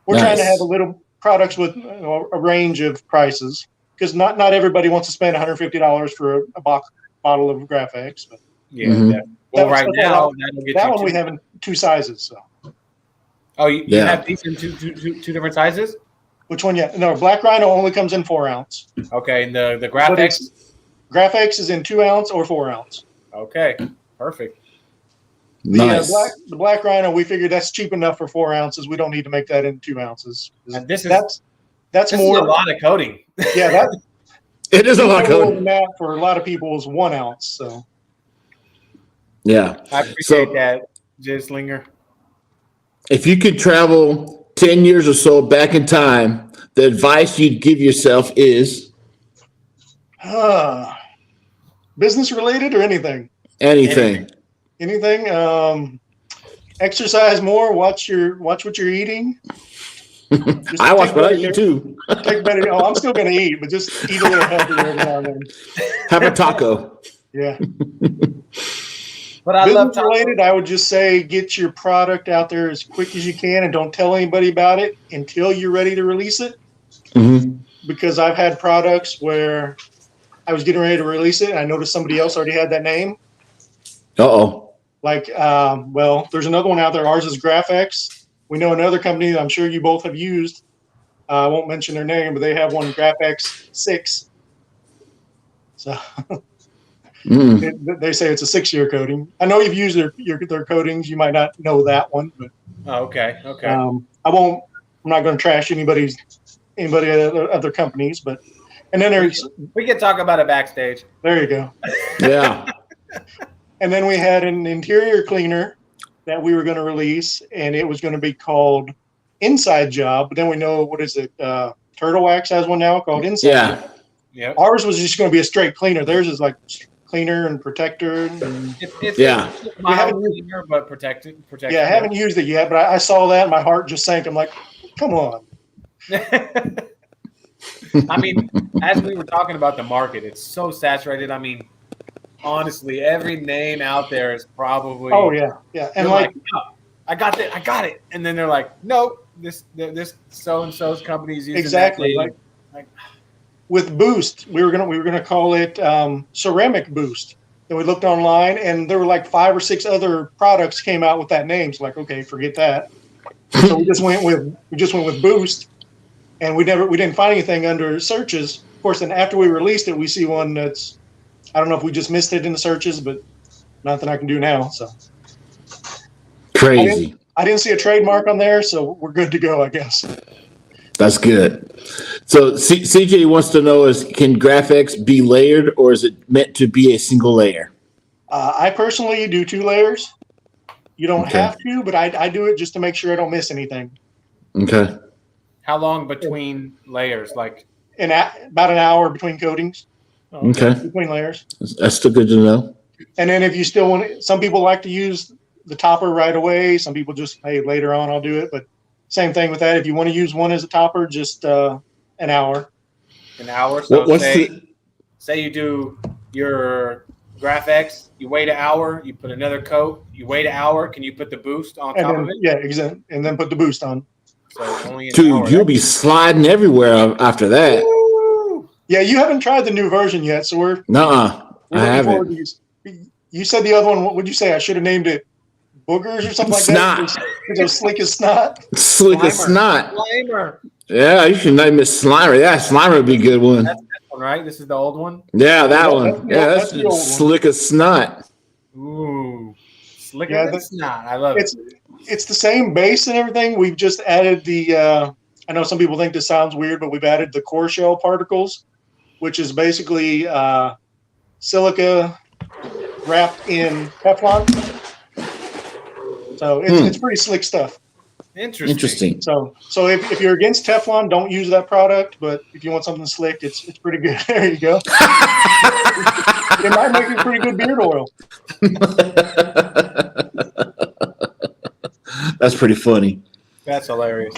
we're trying to have a little products with a range of prices because not everybody wants to spend $150 for a bottle of Graph-X. But yeah. Well, right now that one we have in 2 sizes. So. Oh, you have these in two different sizes? Which one? Yeah, no. Black Rhino only comes in 4 ounce. Okay, and the Graph-X. Graph-X is in 2 ounce or 4 ounce. Okay, perfect. Nice. The Black Rhino, we figured that's cheap enough for 4 ounces. We don't need to make that in 2 ounces. And that's more a lot of coating. Yeah, it is a lot of coating. Than that for a lot of people is 1 ounce. So yeah, I appreciate that, Jay Slinger. If you could travel 10 years or so back in time, the advice you'd give yourself is business related or anything. Anything. Exercise more. Watch what you're eating. I watch what I eat too. Take better. Oh, I'm still going to eat, but just eat a little healthier every now and then. Have a taco. Yeah. But I love related. I would just say get your product out there as quick as you can, and don't tell anybody about it until you're ready to release it. Mm-hmm. Because I've had products where I was getting ready to release it, and I noticed somebody else already had that name. Uh-oh. Like, there's another one out there. Ours is Graph-X. We know another company that I'm sure you both have used. I won't mention their name, but they have one Graph-X 6. So they say it's a 6-year coating. I know you've used their coatings. You might not know that one, but okay. I'm not going to trash anybody other companies, but and then we can talk about it backstage. There you go. Yeah. And then we had an interior cleaner that we were going to release, and it was going to be called Inside Job. But then we know, what is it? Turtle Wax has one now called Inside Job. Yeah. Ours was just going to be a straight cleaner. Theirs is like cleaner and protector. And It's Yeah. a mild cleaner, but protected. yeah, I haven't used it yet, but I saw that and my heart just sank. I'm like, come on. I mean, as we were talking about the market, it's so saturated. I mean, honestly, every name out there is probably. Oh yeah, yeah, and like oh, I got it, and then they're like, nope, this so and so's company is using exactly that name. like with Boost, we were gonna call it Ceramic Boost. And we looked online, and there were like 5 or 6 other products came out with that name. So like, okay, forget that. So we just went with Boost, and we didn't find anything under searches. Of course, then after we released it, we see one that's, I don't know if we just missed it in the searches, but nothing I can do now. So Crazy. I didn't see a trademark on there, so we're good to go, I guess. That's good. So CJ wants to know: can GraphX be layered, or is it meant to be a single layer? I personally do 2 layers. You don't have to, but I do it just to make sure I don't miss anything. Okay. How long between layers? Like about an hour between coatings. Okay. Between layers. That's still good to know. And then if you still want it, some people like to use the topper right away. Some people just, hey, later on I'll do it. But same thing with that. If you want to use one as a topper, just an hour. An hour. So What's say you do your GraphX, you wait an hour, you put another coat, you wait an hour. Can you put the boost on top of it? Yeah, exactly. And then put the boost on. So only an Dude, hour. you'll be sliding everywhere after that. Woo! Yeah, you haven't tried the new version yet, so we're Nuh-uh. I haven't. You said the other one. What would you say? I should have named it Boogers or something like Snot. that. Because it was slick as snot. Slick as snot. Slimer. Yeah, you should name it Slimer. Yeah, Slimer would be a good one. That's that one, right? This is the old one? Yeah, that one. That's the old one. slick as snot. Ooh. Slicker than snot. I love it. It's the same base and everything. We've just added the I know some people think this sounds weird, but we've added the core shell particles, which is basically silica wrapped in Teflon. So it's pretty slick stuff. Interesting. So if you're against Teflon, don't use that product. But if you want something slick, it's pretty good. There you go. It might make a pretty good beard oil. That's pretty funny. That's hilarious.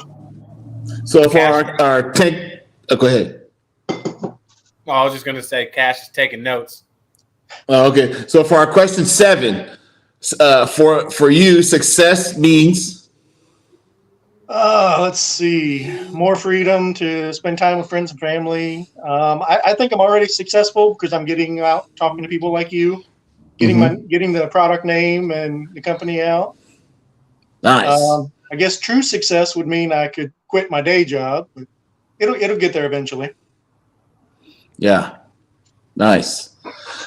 So for our tank, go ahead. Oh, I was just going to say, Cash is taking notes. Okay. So for our question 7, for you, success means? Let's see. More freedom to spend time with friends and family. I think I'm already successful because I'm getting out, talking to people like you, getting the product name and the company out. Nice. I guess true success would mean I could quit my day job, but it'll get there eventually. Yeah. Nice.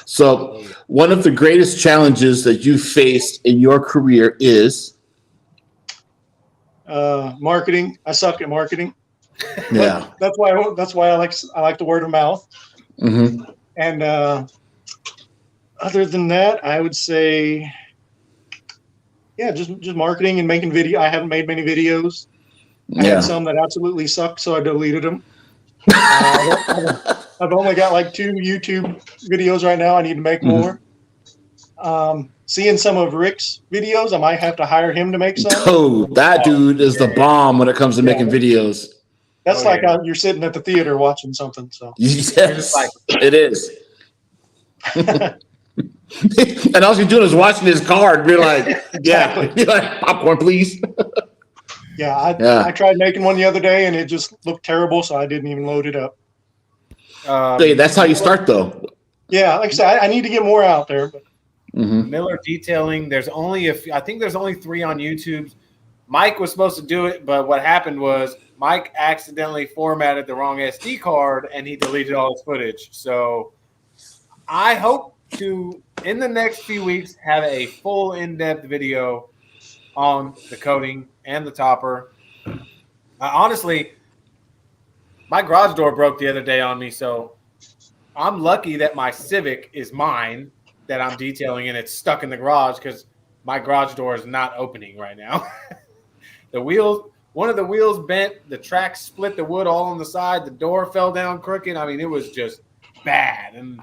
So one of the greatest challenges that you faced in your career is? Marketing. I suck at marketing. Yeah. That's why I like the word of mouth. Mm-hmm. And other than that, I would say, yeah, just marketing and making video. I haven't made many videos. I had some that absolutely sucked, so I deleted them. I've only got like 2 YouTube videos right now. I need to make more. Seeing some of Rick's videos, I might have to hire him to make some. Oh, that dude is the bomb when it comes to making videos. That's you're sitting at the theater watching something. So yes, it is. And all you're doing is watching his card. You're like, exactly. You're like, popcorn, please. I tried making one the other day, and it just looked terrible, so I didn't even load it up. Hey, that's how you start, though. Yeah, like I said, I need to get more out there. But. Miller Detailing. There's only I think there's only 3 on YouTube. Mike was supposed to do it, but what happened was Mike accidentally formatted the wrong SD card, and he deleted all his footage. So I hope to, in the next few weeks, have a full in-depth video on the coating and the topper. Honestly, my garage door broke the other day on me, so I'm lucky that my Civic is mine that I'm detailing, and it's stuck in the garage because my garage door is not opening right now. One of the wheels bent, the track split the wood all on the side, the door fell down crooked. I mean, it was just bad. And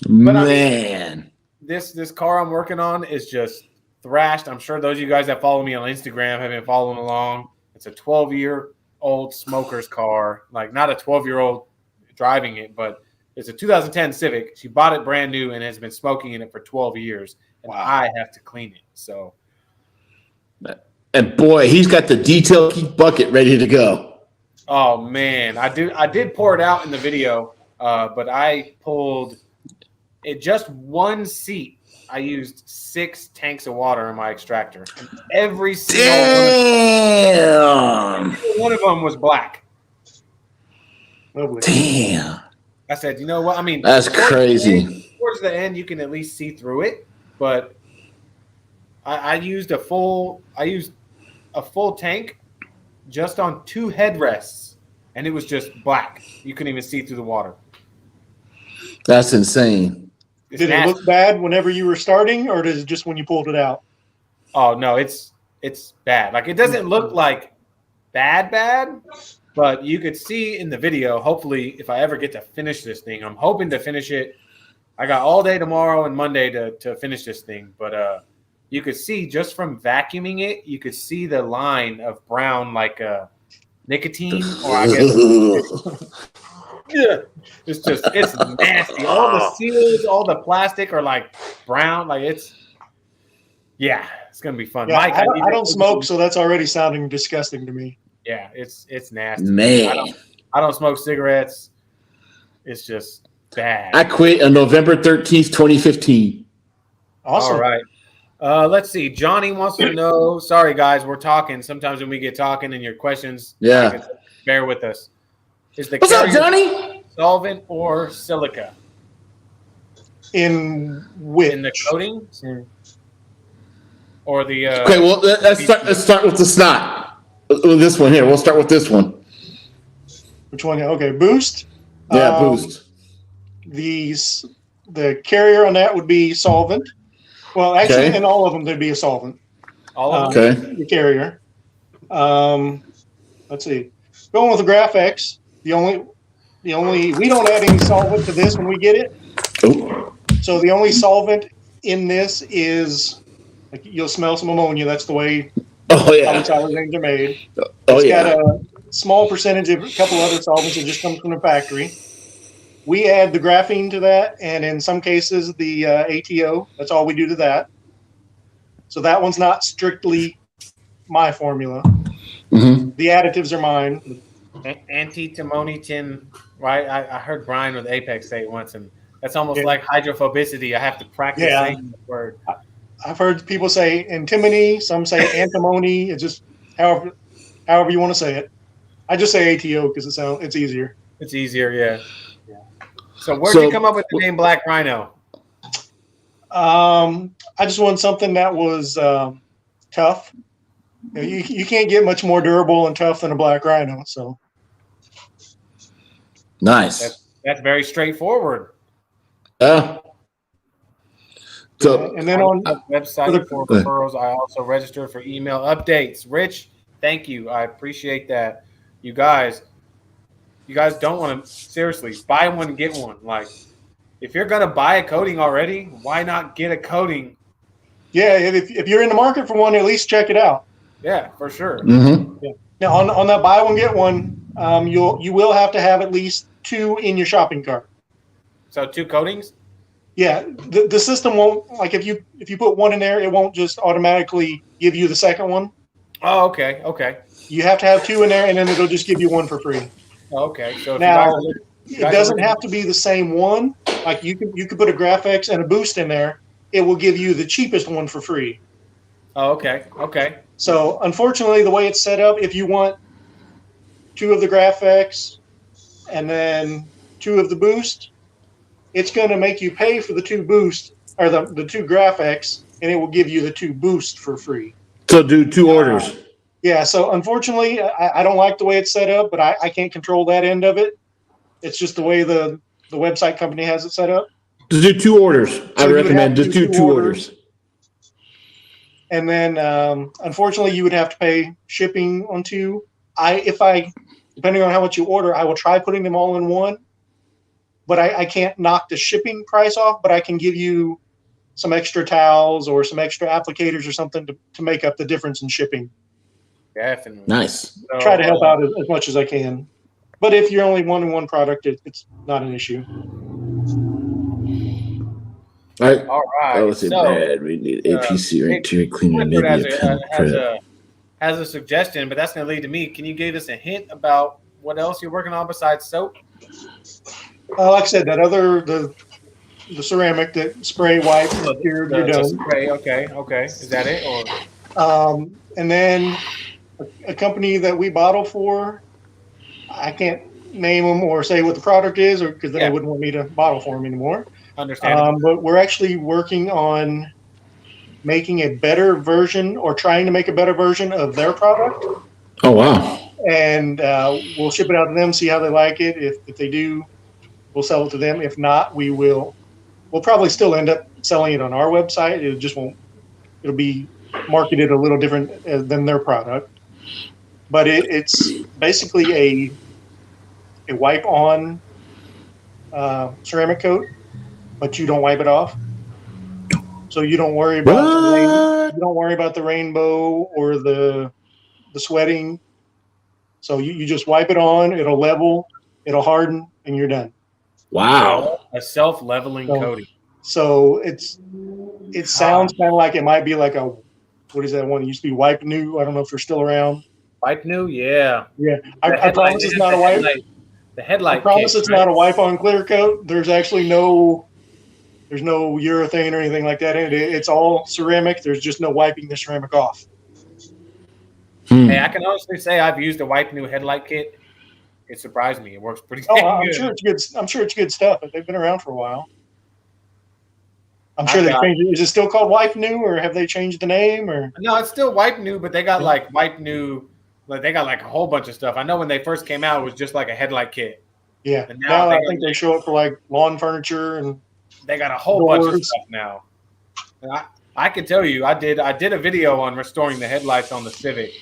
But I mean, Man. this car I'm working on is just thrashed. I'm sure those of you guys that follow me on Instagram have been following along. It's a 12-year-old smoker's car, like not a 12-year-old driving it, but it's a 2010 Civic. She bought it brand new and has been smoking in it for 12 years, and Wow. I have to clean it. So, And boy, he's got the detail bucket ready to go. oh man, I did pour it out in the video, but I pulled it just one seat. I used 6 tanks of water in my extractor. And every single one of them was black. Lovely. Damn. I said, you know what? I mean, That's crazy. Towards the end, you can at least see through it, but I used a full tank just on 2 headrests, and it was just black. You couldn't even see through the water. That's insane. It's Did nasty. it look bad whenever you were starting, or does it just when you pulled it out? Oh no, it's bad. Like it doesn't look like bad, but you could see in the video. Hopefully, if I ever get to finish this thing, I'm hoping to finish it. I got all day tomorrow and Monday to finish this thing, but you could see just from vacuuming it, you could see the line of brown like nicotine, or I guess. Yeah, it's nasty. All the seals, all the plastic are like brown. Like it's gonna be fun. Yeah, Mike, I don't smoke, so that's already sounding disgusting to me. Yeah, it's nasty. Man. I don't smoke cigarettes. It's just bad. I quit on November 13th, 2015. Awesome. All right. Let's see. Johnny wants to know. Sorry, guys, we're talking. Sometimes when we get talking and your questions, Yeah. bear with us. Is the What's up, carrier Johnny? solvent or silica In which? in the coating, or the? Okay, well, let's start with the snot. With this one here. We'll start with this one. Which one? Okay, boost. Yeah, boost. The carrier on that would be solvent. Well, actually, Okay. in all of them, there'd be a solvent. all of them? Okay. The carrier. Let's see. Going with the GraphX. The only we don't add any solvent to this when we get it. Oh. So the only solvent in this is like you'll smell some ammonia. That's the way Oh, yeah. polysilicon things are made. Oh, It's yeah. got a small percentage of a couple other solvents that just comes from the factory. We add the graphene to that, and in some cases the ATO. That's all we do to that. So that one's not strictly my formula. Mm-hmm. The additives are mine. Antitimony, right? I heard Brian with Apex say it once, and that's almost Yeah. like hydrophobicity. I have to practice Yeah. saying the word. I've heard people say antimony, some say antimony. It's just however you want to say it. I just say ATO because it's easier. It's easier, yeah. So where'd you come up with the name Black Rhino? I just wanted something that was tough. You can't get much more durable and tough than a Black Rhino. So Nice. That's very straightforward. So, and then on Website for referrals. I also register for email updates. Rich, thank you. I appreciate that. You guys don't want to seriously buy one, get one. Like, if you're gonna buy a coating already, why not get a coating? yeah, if you're in the market for one, at least check it out. Yeah, for sure. mm-hmm. Now on that buy one get one, you will have to have at least 2 in your shopping cart. So 2 coatings. Yeah, the system won't, like if you put one in there, it won't just automatically give you the second one. Oh, okay. You have to have 2 in there, and then it'll just give you one for free. Okay. So if Now you guys it doesn't have to be the same one. Like you could put a GraphX and a Boost in there. It will give you the cheapest one for free. Oh, okay. So unfortunately, the way it's set up, if you want 2 of the GraphX and then 2 of the Boost, it's going to make you pay for the 2 Boost or the 2 GraphX, and it will give you the 2 Boost for free. So do 2 orders. Yeah. So unfortunately, I don't like the way it's set up, but I can't control that end of it. It's just the way the website company has it set up. To do 2 orders. I you would recommend have to to do do 2 2 orders. And then, unfortunately, you would have to pay shipping on 2. Depending on how much you order, I will try putting them all in one. but I can't knock the shipping price off, but I can give you some extra towels or some extra applicators or something to make up the difference in shipping. Definitely. Nice. So, Try to help out as much as I can. But if you're only wanting one product, it's not an issue. All right. All right. Oh, it's bad. We need APC or interior cleaner, maybe a panel prep. Has a suggestion, but that's going to lead to me. Can you give us a hint about what else you're working on besides soap? Like I said, that other the ceramic that spray wipe, you're done. Spray, okay. Is that it? Or and then a company that we bottle for, I can't name them or say what the product is, or because they wouldn't want me to bottle for them anymore. Understand. But we're actually working on making a better version, or trying to make a better version of their product. Oh wow! And we'll ship it out to them, see how they like it. If they do, we'll sell it to them. If not, we'll probably still end up selling it on our website. It just won't. It'll be marketed a little different than their product. But it's basically a wipe-on ceramic coat, but you don't wipe it off. So you don't worry about the rainbow or the sweating. So you just wipe it on. It'll level. It'll harden, and you're done. Wow! A self-leveling coating. So it sounds kind of like it might be like a, what is that one? It used to be Wipe New. I don't know if they're still around. Wipe New, yeah. I promise it's not a wipe. The headlight. I promise it's not a wipe on clear coat. There's actually no urethane or anything like that in it. It's all ceramic. There's just no wiping the ceramic off. Hey, I can honestly say I've used a Wipe New headlight kit. It surprised me. It works pretty good. I'm sure it's good. I'm sure it's good stuff, but they've been around for a while. I'm sure they changed it. Is it still called Wipe New, or have they changed the name? Or no, it's still Wipe New, but they got like Wipe New. Like they got like a whole bunch of stuff. I know when they first came out, it was just like a headlight kit. Yeah. And now I think they show up for like lawn furniture, and they got a whole bunch of stuff now. And I can tell you, I did a video on restoring the headlights on the Civic,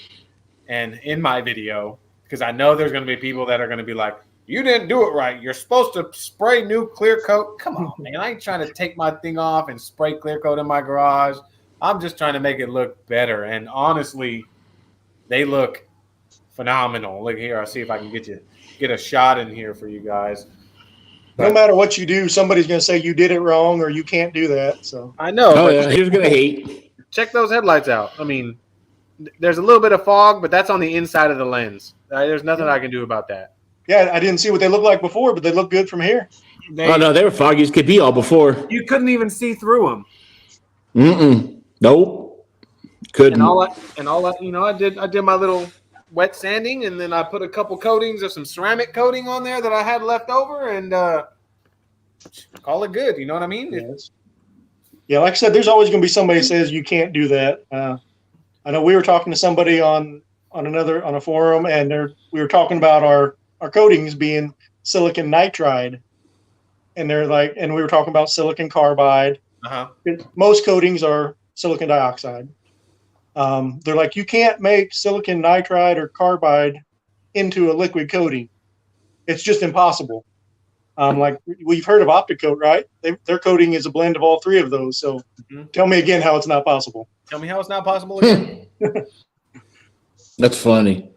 and in my video, because I know there's going to be people that are going to be like, "You didn't do it right. You're supposed to spray new clear coat." Come on, man! I ain't trying to take my thing off and spray clear coat in my garage. I'm just trying to make it look better. And honestly, they look phenomenal. Look here. I'll see if I can get a shot in here for you guys. But no matter what you do, somebody's going to say you did it wrong or you can't do that. So I know. Oh, yeah. He's going to hate. Check those headlights out. I mean, there's a little bit of fog, but that's on the inside of the lens. There's nothing I can do about that. Yeah, I didn't see what they looked like before, but they look good from here. Oh, no, they were foggy as could be all before. You couldn't even see through them. Nope. Couldn't. I did my little wet sanding, and then I put a couple coatings of some ceramic coating on there that I had left over, and call it good. You know what I mean? Yes. Yeah, like I said, there's always going to be somebody who says you can't do that. I know we were talking to somebody on a forum, and we were talking about our coatings being silicon nitride, and we were talking about silicon carbide. Most coatings are silicon dioxide. They're like, you can't make silicon nitride or carbide into a liquid coating. It's just impossible. Like we've heard of Opticoat, right? Their coating is a blend of all three of those. So tell me again how it's not possible. Tell me how it's not possible again. That's funny.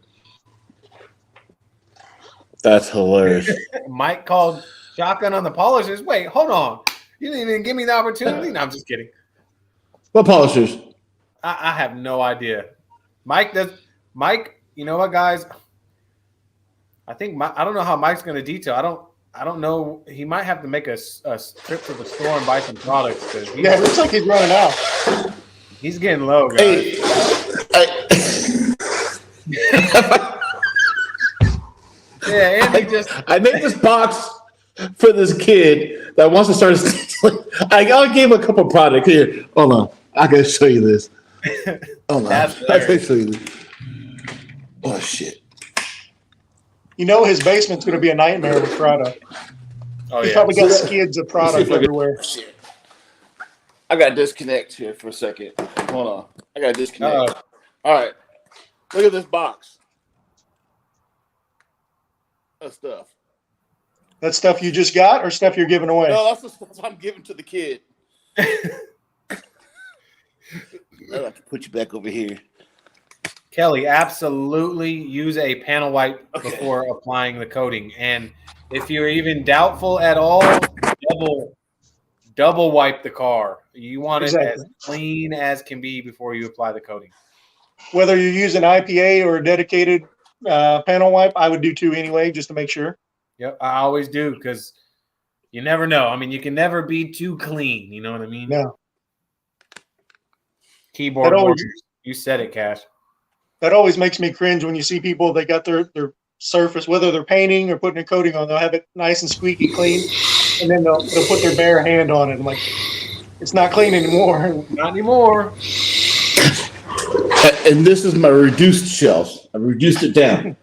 That's hilarious. Mike called shotgun on the polishers. Wait, hold on. You didn't even give me the opportunity? No, I'm just kidding. What polishers? I have no idea. Mike, you know what, guys? I don't know how Mike's going to detail. I don't know. He might have to make a trip to the store and buy some products. It looks like he's running out. He's getting low, guys. I made this box for this kid that wants to start. I gave him a couple products here. Hold on, I gotta show you this. Hold on, I gotta show you this. Oh shit! You know his basement's gonna be a nightmare with product. Oh, He's probably got skids of product everywhere. I gotta disconnect here for a second. Hold on, I gotta disconnect. All right, look at this box of stuff. That's stuff you just got or stuff you're giving away? No, that's the stuff I'm giving to the kid. I'll have to put you back over here. Kelly, absolutely use a panel wipe before applying the coating. And if you're even doubtful at all, double wipe the car. You want it as clean as can be before you apply the coating. Whether you use an IPA or a dedicated panel wipe, I would do 2 anyway, just to make sure. Yep, I always do because you never know. I mean, you can never be too clean. You know what I mean? No. Keyboard warriors. You said it, Cash. That always makes me cringe when you see people, they got their surface, whether they're painting or putting a coating on, they'll have it nice and squeaky clean, and then they'll put their bare hand on it. I'm like, it's not clean anymore. Not anymore. And this is my reduced shelf. I reduced it down.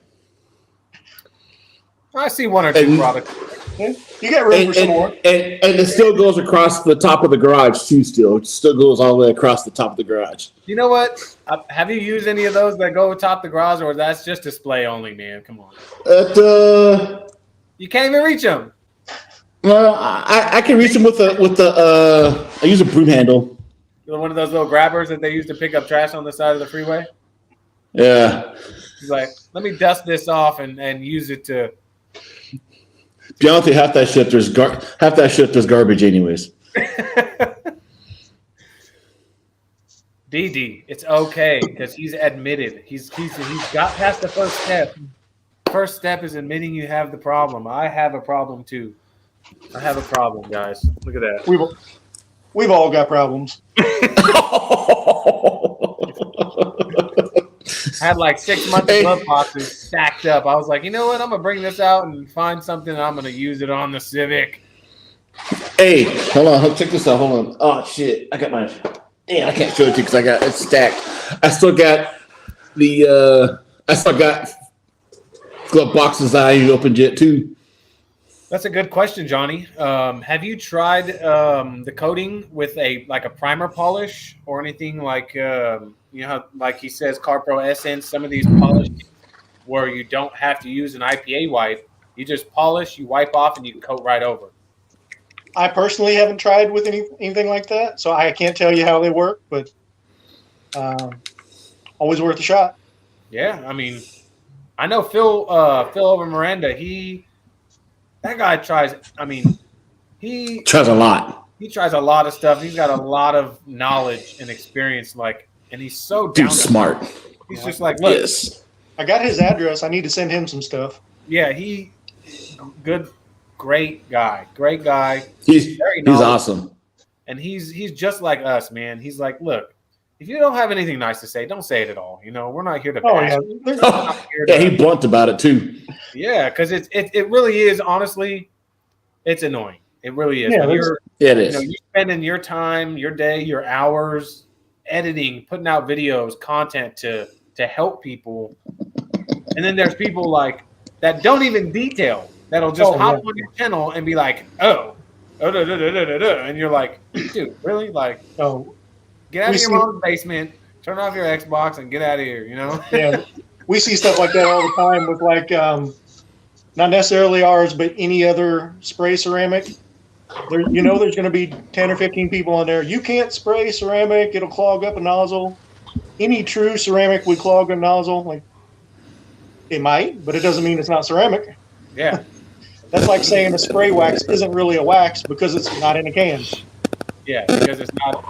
I see 1 or 2 products. You got room for some more. And it still goes across the top of the garage too. Still, it still goes all the way across the top of the garage. You know what? Have you used any of those that go atop the garage, or that's just display only, man? Come on. You can't even reach them. Well, I can reach them with the. I use a broom handle. One of those little grabbers that they use to pick up trash on the side of the freeway. Yeah. He's like, let me dust this off and use it to. Be honest, half that shit there's garbage anyways. DD, it's okay because he's admitted he's got past the first step. First step is admitting you have the problem. I have a problem too. I have a problem, guys. Look at that. We've all got problems. I had like 6 months of glove boxes stacked up. I was like, you know what? I'm gonna bring this out and find something. And I'm gonna use it on the Civic. Hey, hold on. Check this out. Hold on. Oh shit! I got my. Damn, I can't show it to you because it's stacked. I still got glove boxes I ain't opened yet too. That's a good question, Johnny. Have you tried the coating with a primer polish or anything like like he says, CarPro Essence? Some of these polish where you don't have to use an IPA wipe. You just polish, you wipe off, and you coat right over. I personally haven't tried with anything like that, so I can't tell you how they work, but always worth a shot. Yeah, I mean, I know Phil over Miranda. That guy tries. I mean, he tries a lot. He tries a lot of stuff. He's got a lot of knowledge and experience. And he's so down smart. He's just like, look, yes. I got his address. I need to send him some stuff. Yeah, great guy. Great guy. He's awesome. And he's just like us, man. He's like, look, if you don't have anything nice to say, don't say it at all. We're not here to bash. He blunt about it too. Yeah, because it really is, honestly, it's annoying. It really is. Yeah, it is. You're spending your time, your day, your hours editing, putting out videos, content to help people. And then there's people that don't even detail, that'll just hop on your channel and be like, and you're like, dude, really? Get out of your mom's basement, turn off your Xbox, and get out of here, Yeah, we see stuff like that all the time with not necessarily ours, but any other spray ceramic. There's going to be 10 or 15 people on there. You can't spray ceramic; it'll clog up a nozzle. Any true ceramic would clog a nozzle. It might, but it doesn't mean it's not ceramic. Yeah, that's like saying a spray wax isn't really a wax because it's not in a can. Yeah, because it's not.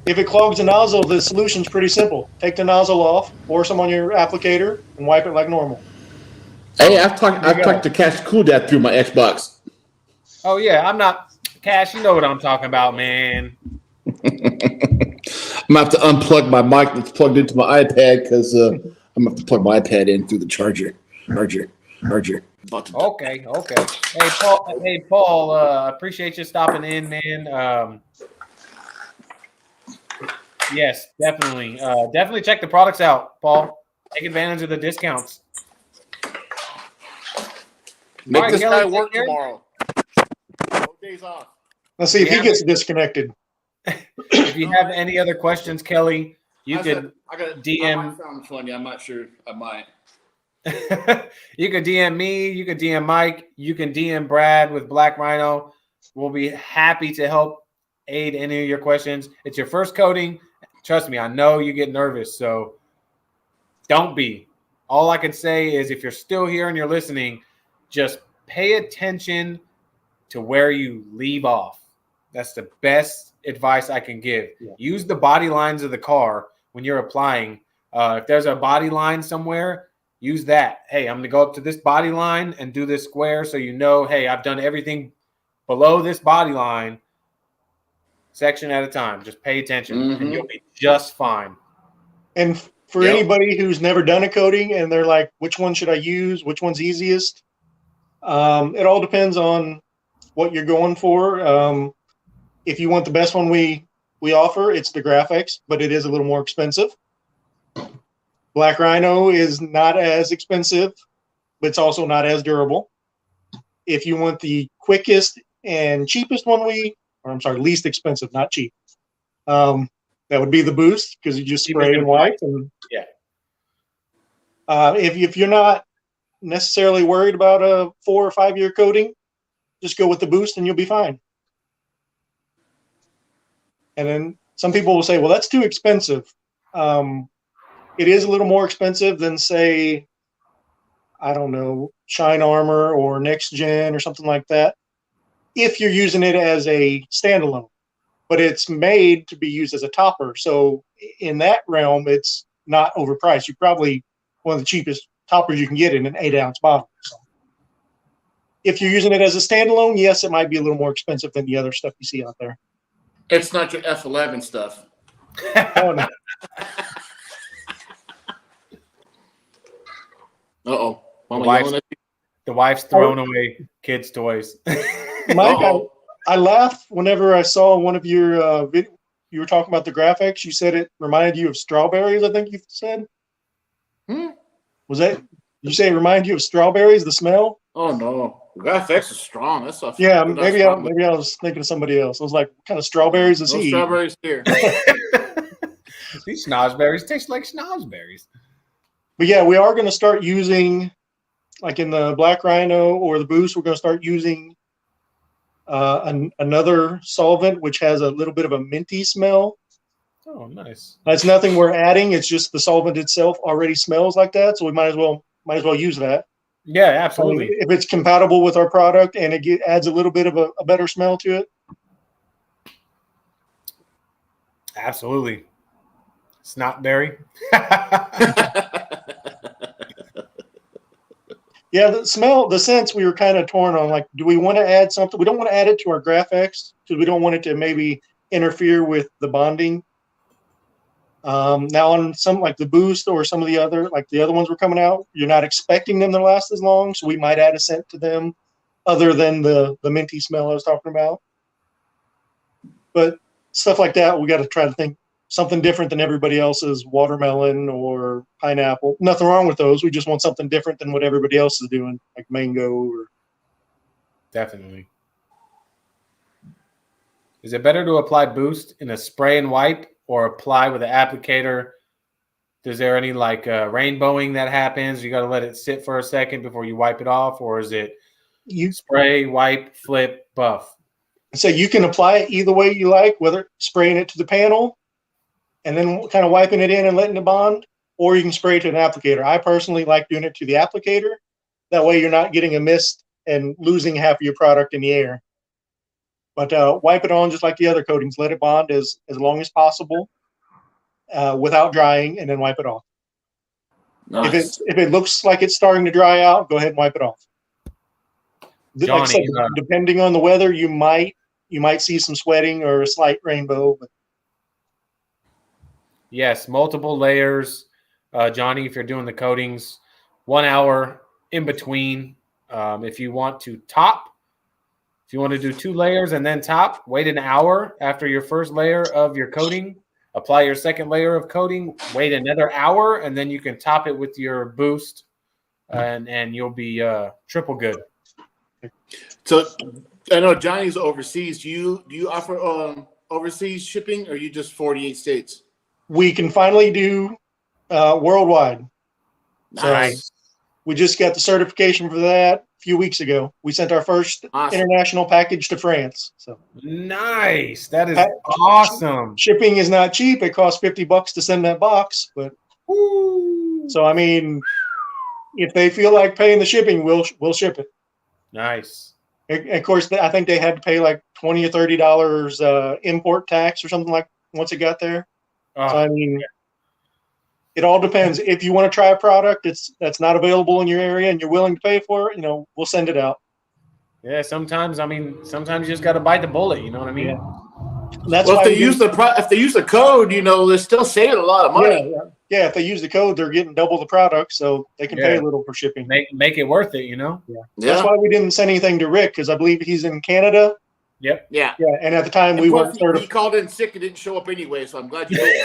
If it clogs a nozzle, the solution's pretty simple. Take the nozzle off, pour some on your applicator, and wipe it like normal. Hey, I've talked to Cash Cool Dad through my Xbox. Oh yeah, I'm not Cash. You know what I'm talking about, man. I'm gonna have to unplug my mic that's plugged into my iPad because I'm gonna have to plug my iPad in through the charger. Okay. Hey, Paul. Appreciate you stopping in, man. Yes, definitely. Definitely check the products out, Paul. Take advantage of the discounts. Make this guy work tomorrow. No days off. Let's see if he gets disconnected. If you have any other questions, Kelly, you could I got DM. I found funny. I'm not sure. I might. You can DM me, you can DM Mike, you can DM Brad with Black Rhino. We'll be happy to help aid any of your questions. It's your first coating. Trust me, I know you get nervous, so don't be. All I can say is if you're still here and you're listening, just pay attention to where you leave off. That's the best advice I can give. Yeah. Use the body lines of the car when you're applying. If there's a body line somewhere, use that. Hey, I'm going to go up to this body line and do this square so you know, hey, I've done everything below this body line, section at a time. Just pay attention, and you'll be just fine. And for anybody who's never done a coating and they're like, which one should I use? Which one's easiest? It all depends on what you're going for. If you want the best one we offer, it's the graphics, but it is a little more expensive. Black Rhino is not as expensive, but it's also not as durable. If you want the quickest and cheapest one least expensive, not cheap. That would be the Boost, because you just spray and wipe. And if you're not necessarily worried about a 4 or 5 year coating, just go with the Boost and you'll be fine. And then some people will say, well, that's too expensive. It is a little more expensive than, say, I don't know, Shine Armor or Next Gen or something like that, if you're using it as a standalone. But it's made to be used as a topper. So in that realm, it's not overpriced. You're probably one of the cheapest toppers you can get in an 8-ounce bottle. So if you're using it as a standalone, yes, it might be a little more expensive than the other stuff you see out there. It's not your F11 stuff. Oh, no. Uh-oh. The wife's throwing away kids' toys. Mike, I laughed whenever I saw one of your you were talking about the graphics. You said it reminded you of strawberries, I think you said. Was that, did you say it reminded you of strawberries, the smell? Oh, no. The graphics is strong. That's stuff. Yeah, maybe I was thinking of somebody else. I was like, what kind of strawberries is he? Strawberries here. These schnozberries taste like schnozberries. But yeah, we are going to start using, like in the Black Rhino or the Boost, we're going to start using another solvent which has a little bit of a minty smell. Oh, nice. That's nothing we're adding. It's just the solvent itself already smells like that, so we might as well use that. Yeah, absolutely. If it's compatible with our product and it adds a little bit of a better smell to it. Absolutely. Snotberry. Yeah, the scents we were kind of torn on. Like, do we want to add something? We don't want to add it to our Graph-X because we don't want it to maybe interfere with the bonding. Now on some like the Boost or some of the other ones were coming out, you're not expecting them to last as long, so we might add a scent to them other than the minty smell I was talking about. But stuff like that, we got to try to think something different than everybody else's watermelon or pineapple. Nothing wrong with those. We just want something different than what everybody else is doing, like mango or. Definitely. Is it better to apply Boost in a spray and wipe or apply with an applicator? Is there any like rainbowing that happens? You got to let it sit for a second before you wipe it off, or is it spray, wipe, flip, buff? So you can apply it either way you like, whether spraying it to the panel and then kind of wiping it in and letting it bond, or you can spray it to an applicator. I personally like doing it to the applicator. That way you're not getting a mist and losing half of your product in the air. But wipe it on just like the other coatings. Let it bond as long as possible without drying, and then wipe it off. Nice. If it looks like it's starting to dry out, go ahead and wipe it off. Johnny, like I said, depending on the weather, you might see some sweating or a slight rainbow. But. Yes, multiple layers. Johnny, if you're doing the coatings, 1 hour in between. If you want to top, if you want to do 2 layers and then top, wait an hour after your first layer of your coating. Apply your second layer of coating, wait another hour, and then you can top it with your Boost, and you'll be triple good. So I know Johnny's overseas. Do you offer overseas shipping, or are you just 48 states? We can finally do worldwide. Nice. We just got the certification for that a few weeks ago. We sent our first international package to France. So nice. That is awesome. Shipping is not cheap. It costs $50 to send that box, but so I mean, if they feel like paying the shipping, we'll ship it. Nice. Of course, I think they had to pay like $20 or $30 import tax or something like once it got there. So I mean, it all depends. If you want to try a product that's not available in your area and you're willing to pay for it, we'll send it out. Yeah, sometimes you just got to bite the bullet. You know what I mean? Yeah. That's well, why if they use the code, they're still saving a lot of money. Yeah, if they use the code, they're getting double the product, so they can pay a little for shipping. Make it worth it, Yeah. That's why we didn't send anything to Rick, because I believe he's in Canada. Yep. Yeah. Yeah, and at the time we weren't certified. He called in sick and didn't show up anyway, so I'm glad you did.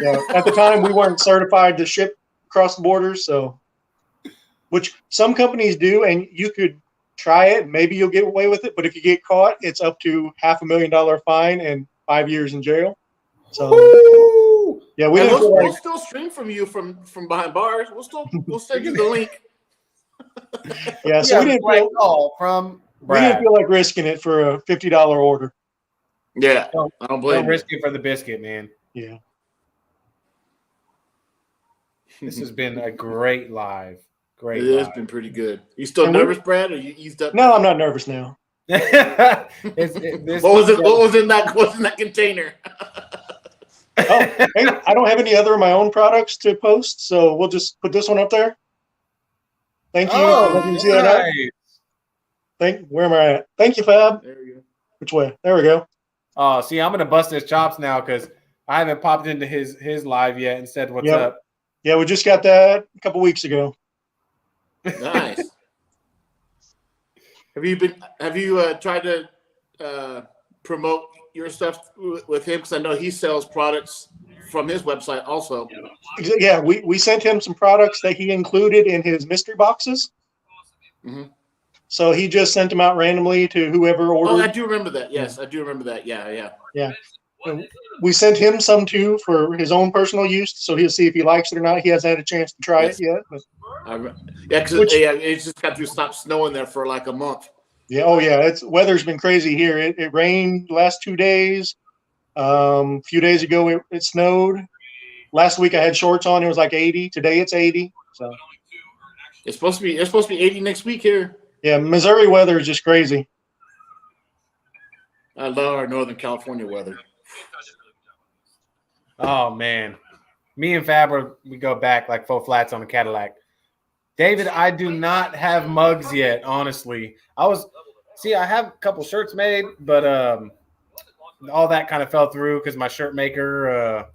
Yeah, at the time we weren't certified to ship across the borders, so which some companies do, and you could try it, maybe you'll get away with it, but if you get caught, it's up to $500,000 fine and 5 years in jail. So yeah, we'll still stream from you from behind bars. We'll send you the link. Yeah, so we didn't feel like risking it for a $50 order. Yeah, I don't blame you. Don't risk it for the biscuit, man. Yeah. This has been a great live. Great. It has been pretty good. You still nervous, Brad, or you eased up? No, I'm not nervous now. What was in that container? Hey, I don't have any other of my own products to post, so we'll just put this one up there. Thank you. Where am I at? Thank you, Fab. There we go. Which way? There we go. Oh, see, I'm gonna bust his chops now because I haven't popped into his live yet and said what's up. Yeah, we just got that a couple weeks ago. Nice. Have you tried to promote your stuff with him? Because I know he sells products from his website also. Yeah, we sent him some products that he included in his mystery boxes. Mm-hmm. So he just sent them out randomly to whoever ordered. Oh, I do remember that. Yes, I do remember that. Yeah. And we sent him some too for his own personal use, so he'll see if he likes it or not. He hasn't had a chance to try it yet. But because it just got to stop snowing there for like a month. Yeah. Oh, yeah. Weather's been crazy here. It rained the last 2 days. A few days ago, it snowed. Last week I had shorts on. It was like 80. Today it's 80. So it's supposed to be 80 next week here. Yeah, Missouri weather is just crazy. I love our Northern California weather. Oh man, me and Fab we go back like 4 flats on a Cadillac. David, I do not have mugs yet. Honestly, I have a couple shirts made, but all that kind of fell through because my shirt maker,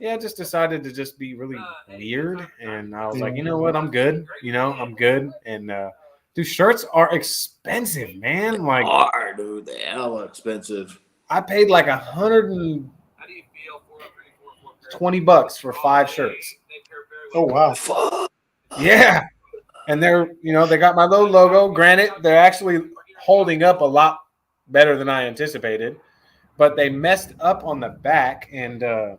just decided to just be really weird, and I was like, you know what, I'm good. I'm good. And dude, shirts are expensive, man. Like, dude, they hella expensive. I paid like $120 for 5 shirts. Oh wow! Yeah, and they got my little logo. Granted, they're actually holding up a lot better than I anticipated, but they messed up on the back, and it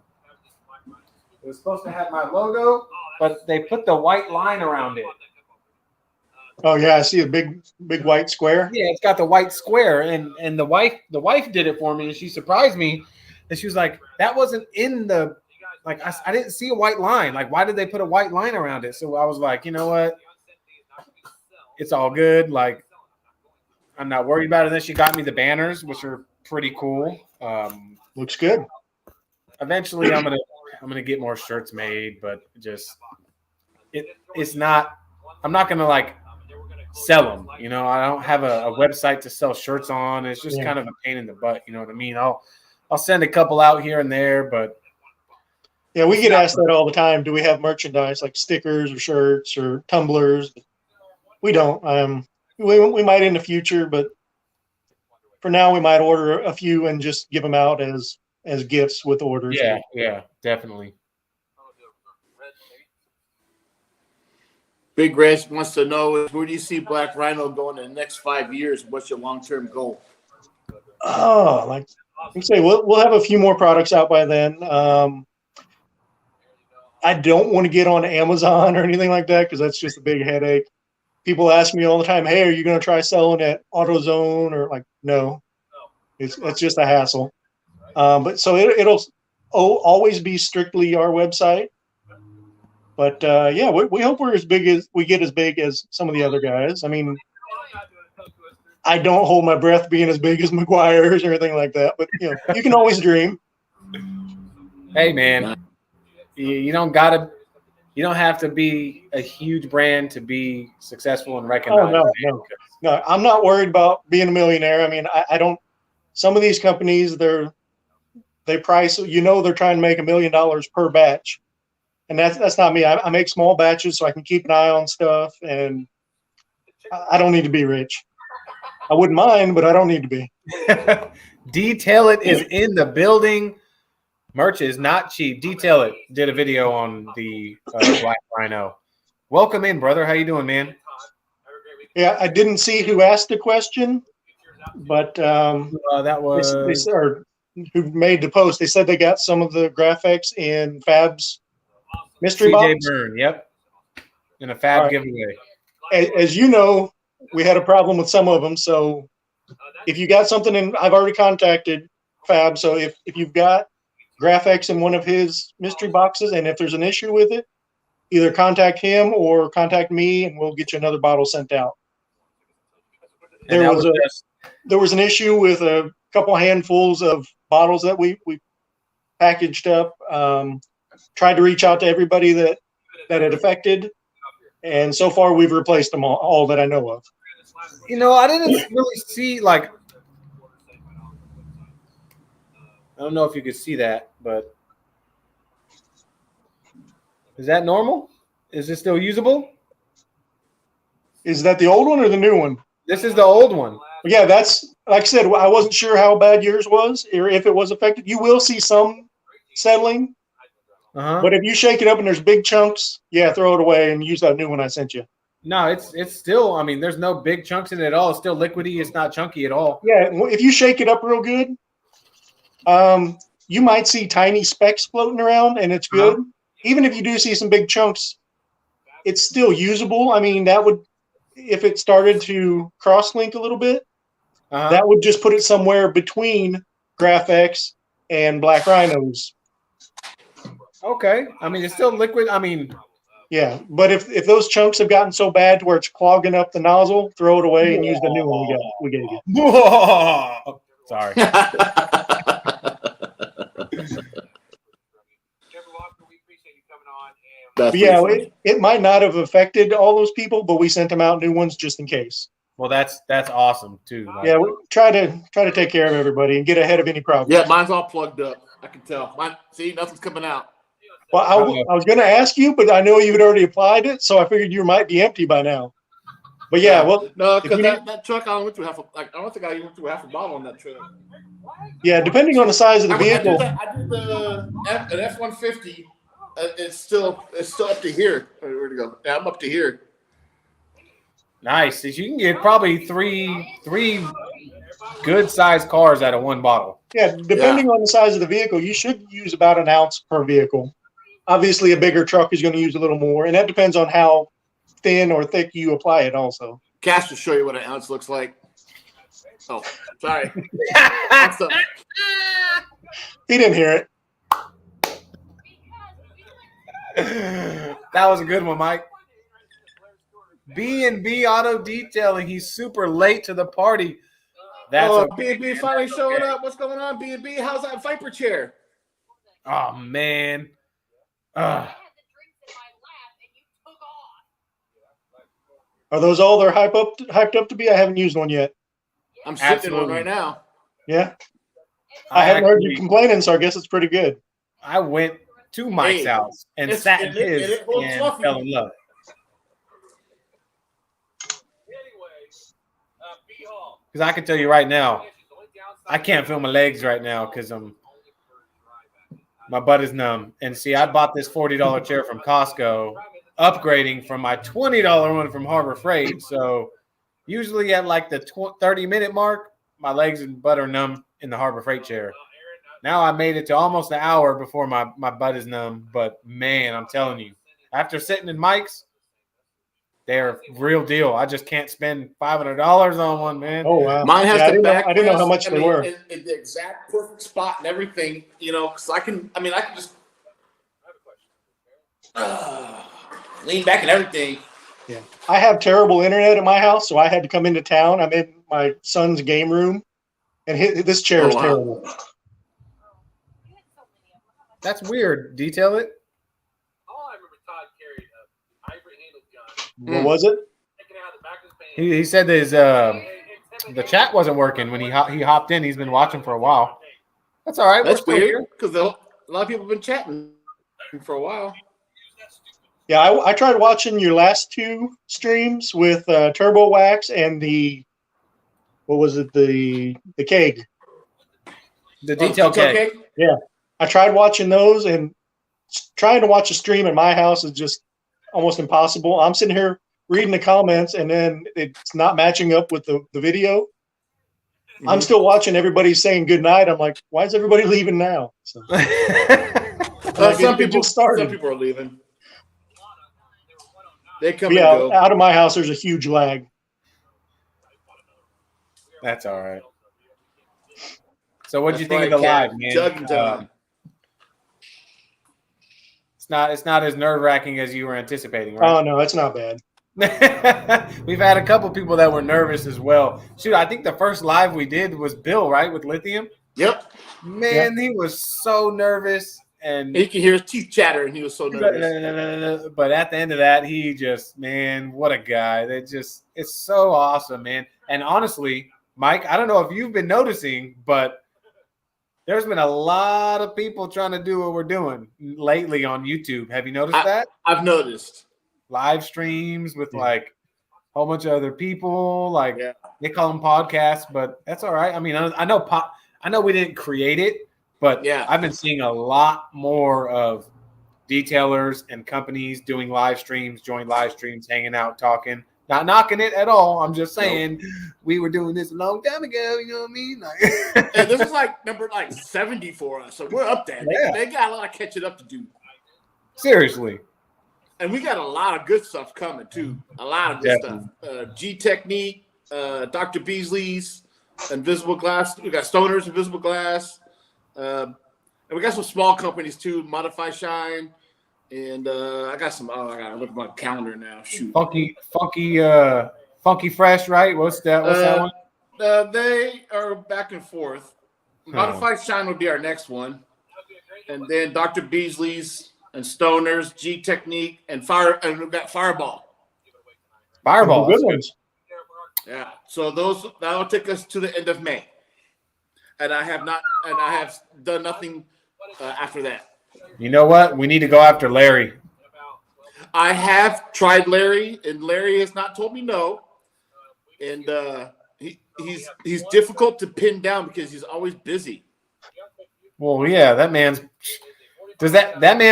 was supposed to have my logo, but they put the white line around it. Oh yeah, I see a big white square. Yeah, it's got the white square, and the wife did it for me, and she surprised me, and she was like, "That wasn't in the." Like, I didn't see a white line. Like, why did they put a white line around it? So I was like, you know what? It's all good. Like, I'm not worried about it. And then she got me the banners, which are pretty cool. Looks good. Eventually, I'm gonna get more shirts made, but it's not. I'm not gonna like sell them. I don't have a website to sell shirts on. It's just kind of a pain in the butt. You know what I mean? I'll send a couple out here and there, but. Yeah, we get asked that all the time. Do we have merchandise like stickers or shirts or tumblers? We don't. We might in the future, but for now we might order a few and just give them out as gifts with orders. Yeah, definitely. Big Reg wants to know where do you see Black Rhino going in the next 5 years? What's your long-term goal? Oh, like say, we'll have a few more products out by then. I don't want to get on Amazon or anything like that because that's just a big headache. People ask me all the time, "Hey, are you going to try selling at AutoZone?" Or like, no, it's just a hassle. But so it'll always be strictly our website. But yeah, we hope we're as big as we get as big as some of the other guys. I mean, I don't hold my breath being as big as McGuire's or anything like that. But you know, you can always dream. Hey, man, you don't have to be a huge brand to be successful and recognized. Oh no, I'm not worried about being a millionaire. I mean, I don't. Some of these companies, they price. You know, they're trying to make $1 million per batch, and that's not me. I make small batches so I can keep an eye on stuff, and I don't need to be rich. I wouldn't mind, but I don't need to be. Detail It is in the building. Merch is not cheap. Detail It did a video on the Black Rhino. Welcome in, brother. How you doing, man? Yeah, I didn't see who asked the question, but that was or who made the post. They said they got some of the graphics in Fab's mystery CJ box. Byrne. Yep, in a Fab giveaway. As you know, we had a problem with some of them. So if you got something in, I've already contacted Fab. So if you've got graphics in one of his mystery boxes, and if there's an issue with it, either contact him or contact me, and we'll get you another bottle sent out. There was an issue with a couple handfuls of bottles that we packaged up. Tried to reach out to everybody that it affected, and so far we've replaced them all that I know of. You know, I didn't really see, like, I don't know if you could see that, but is that normal? Is it still usable? Is that the old one or the new one? This is the old one. Yeah, that's, like I said, I wasn't sure how bad yours was or if it was affected. You will see some settling, but if you shake it up and there's big chunks, yeah, throw it away and use that new one I sent you. No, it's still, I mean, there's no big chunks in it at all. It's still liquidy. It's not chunky at all. Yeah, if you shake it up real good, you might see tiny specks floating around, and it's good. Even if you do see some big chunks, it's still usable. I mean, that would, if it started to cross-link a little bit, that would just put it somewhere between GraphX and Black Rhinos. Okay. I mean, it's still liquid. I mean, yeah, but if those chunks have gotten so bad to where it's clogging up the nozzle, throw it away and use the new one we gave you. Oh, sorry. Yeah, it might not have affected all those people, but we sent them out new ones just in case. Well, that's awesome too. Like, yeah, we try to take care of everybody and get ahead of any problems. Yeah, mine's all plugged up. I can tell. See, nothing's coming out. Well, I was going to ask you, but I know you had already applied it, so I figured you might be empty by now. But yeah, well, no, because that truck I only went through I don't think I even went through half a bottle on that truck. Yeah, depending on the size of the vehicle. I did an F-150. It's still up to here. Where'd it go? Yeah, I'm up to here. Nice. You can get probably three good sized cars out of one bottle. Yeah, depending on the size of the vehicle, you should use about an ounce per vehicle. Obviously, a bigger truck is going to use a little more, and that depends on how thin or thick you apply it also. Cash will show you what an ounce looks like. Oh, sorry. He didn't hear it. That was a good one, Mike. B&B Auto Detailing. He's super late to the party. That's B&B finally showing up. What's going on, B&B? How's that Viper chair? Oh, man. Are those all they're hyped up to be? I haven't used one yet. I'm sitting in one right now. Yeah. I haven't heard you complaining, so I guess it's pretty good. I went to Mike's house and sat in his and fell in love. Because I can tell you right now, I can't feel my legs right now because my butt is numb. And see, I bought this $40 chair from Costco, upgrading from my $20 one from Harbor Freight. So usually at like the 30-minute mark, my legs and butt are numb in the Harbor Freight chair. Now I made it to almost an hour before my butt is numb. But man, I'm telling you, after sitting in mics, they're real deal. I just can't spend $500 on one, man. Oh wow! Mine has Yeah, the back. I didn't know how much they were. In the exact perfect spot and everything. You know, because I can just lean back and everything. Yeah, I have terrible internet at my house, so I had to come into town. I'm in my son's game room, and this chair is terrible. That's weird. Detail it. All I remember Todd carried a ivory handled gun. What was it? Taking it out of the back of his pants. He said his the chat wasn't working when he hopped in. He's been watching for a while. That's all right. That's weird because a lot of people have been chatting for a while. Yeah, I tried watching your last two streams with Turbo Wax and what was it? The keg. The detail keg. Yeah, I tried watching those, and trying to watch a stream in my house is just almost impossible. I'm sitting here reading the comments, and then it's not matching up with the video. Mm-hmm. I'm still watching everybody saying good night. I'm like, why is everybody leaving now? So, some people are leaving. They come and go. Out of my house, there's a huge lag. That's all right. So what did you think of the live, man? It's not as nerve-wracking as you were anticipating, right? Oh no, it's not bad. We've had a couple people that were nervous as well. Shoot, I think the first live we did was Bill, right, with Lithium? Yep. Man, He was so nervous. And you could hear his teeth chatter, and he was so nervous. But at the end of that, he just, man, what a guy. It's so awesome, man. And honestly, Mike, I don't know if you've been noticing, but there's been a lot of people trying to do what we're doing lately on YouTube. Have you noticed that? I've noticed. Live streams with like a whole bunch of other people. Like they call them podcasts, but that's all right. I mean, I know we didn't create it. But I've been seeing a lot more of detailers and companies doing live streams, joint live streams, hanging out, talking. Not knocking it at all. I'm just saying we were doing this a long time ago. You know what I mean? And this is like number 70 for us, so we're up there. They got a lot of catching up to do. Seriously. And we got a lot of good stuff coming too. A lot of good stuff. G Technique, Dr. Beasley's, Invisible Glass. We got Stoner's Invisible Glass. And we got some small companies too, Modify Shine, and I got some. Oh, I gotta look at my calendar now. Shoot, Funky Fresh, right? What's that one? They are back and forth. Modify Shine would be our next one, and then Dr. Beasley's and Stoner's, G Technique, and we've got Fireball. Fireball, good ones. Yeah, so that'll take us to the end of May. And I have done nothing after that. You know what? We need to go after Larry. I have tried Larry, and Larry has not told me no. And he's difficult to pin down because he's always busy. Well, yeah, that man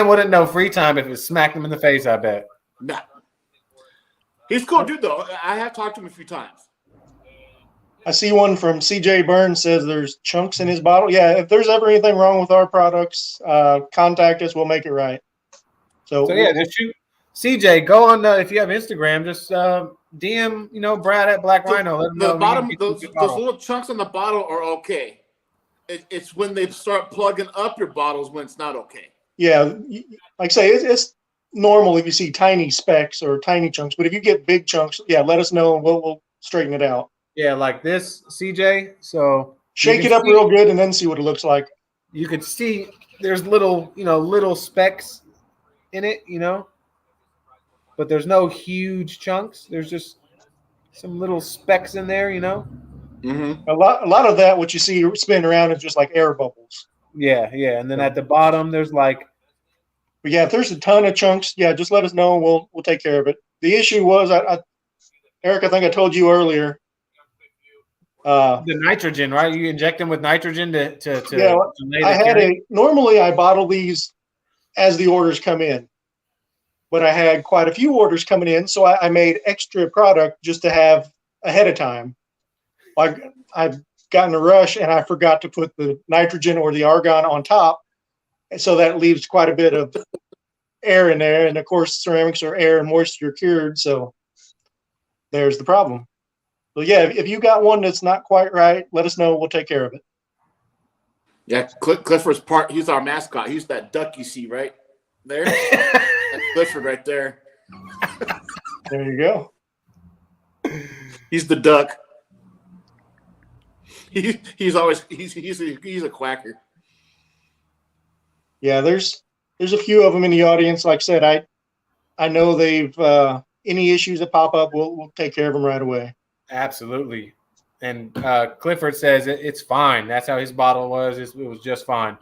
wouldn't know free time if it smacked him in the face, I bet. Nah. He's a cool dude though. I have talked to him a few times. I see one from CJ Burns says there's chunks in his bottle. Yeah, if there's ever anything wrong with our products, contact us. We'll make it right. So just shoot. CJ, go on. If you have Instagram, just DM, Brad at Black Rhino. Those little chunks on the bottle are okay. It's when they start plugging up your bottles when it's not okay. Yeah, like I say, it's normal if you see tiny specks or tiny chunks. But if you get big chunks, let us know and we'll straighten it out. Yeah, like this, CJ. So shake it up real good and then see what it looks like. You could see there's little specks in it, but there's no huge chunks. There's just some little specks in there, Mm-hmm. A lot of that, what you see spinning around is just like air bubbles. Yeah. And then at the bottom, there's like. But if there's a ton of chunks, just let us know and we'll take care of it. The issue was, Eric, I think I told you earlier. The nitrogen, right? You inject them with nitrogen to lay the normally I bottle these as the orders come in, but I had quite a few orders coming in, so I made extra product just to have ahead of time. Like I got in a rush and I forgot to put the nitrogen or the argon on top. And so that leaves quite a bit of air in there. And of course, ceramics are air and moisture cured. So there's the problem. So yeah, if you got one that's not quite right, let us know. We'll take care of it. Yeah, Clifford's part. He's our mascot. He's that duck you see right there. That's Clifford right there. There you go. He's the duck. He's a quacker. Yeah, there's a few of them in the audience. Like I said, I know they've any issues that pop up, we'll take care of them right away. Absolutely. And Clifford says it's fine. That's how his bottle was. It was just fine.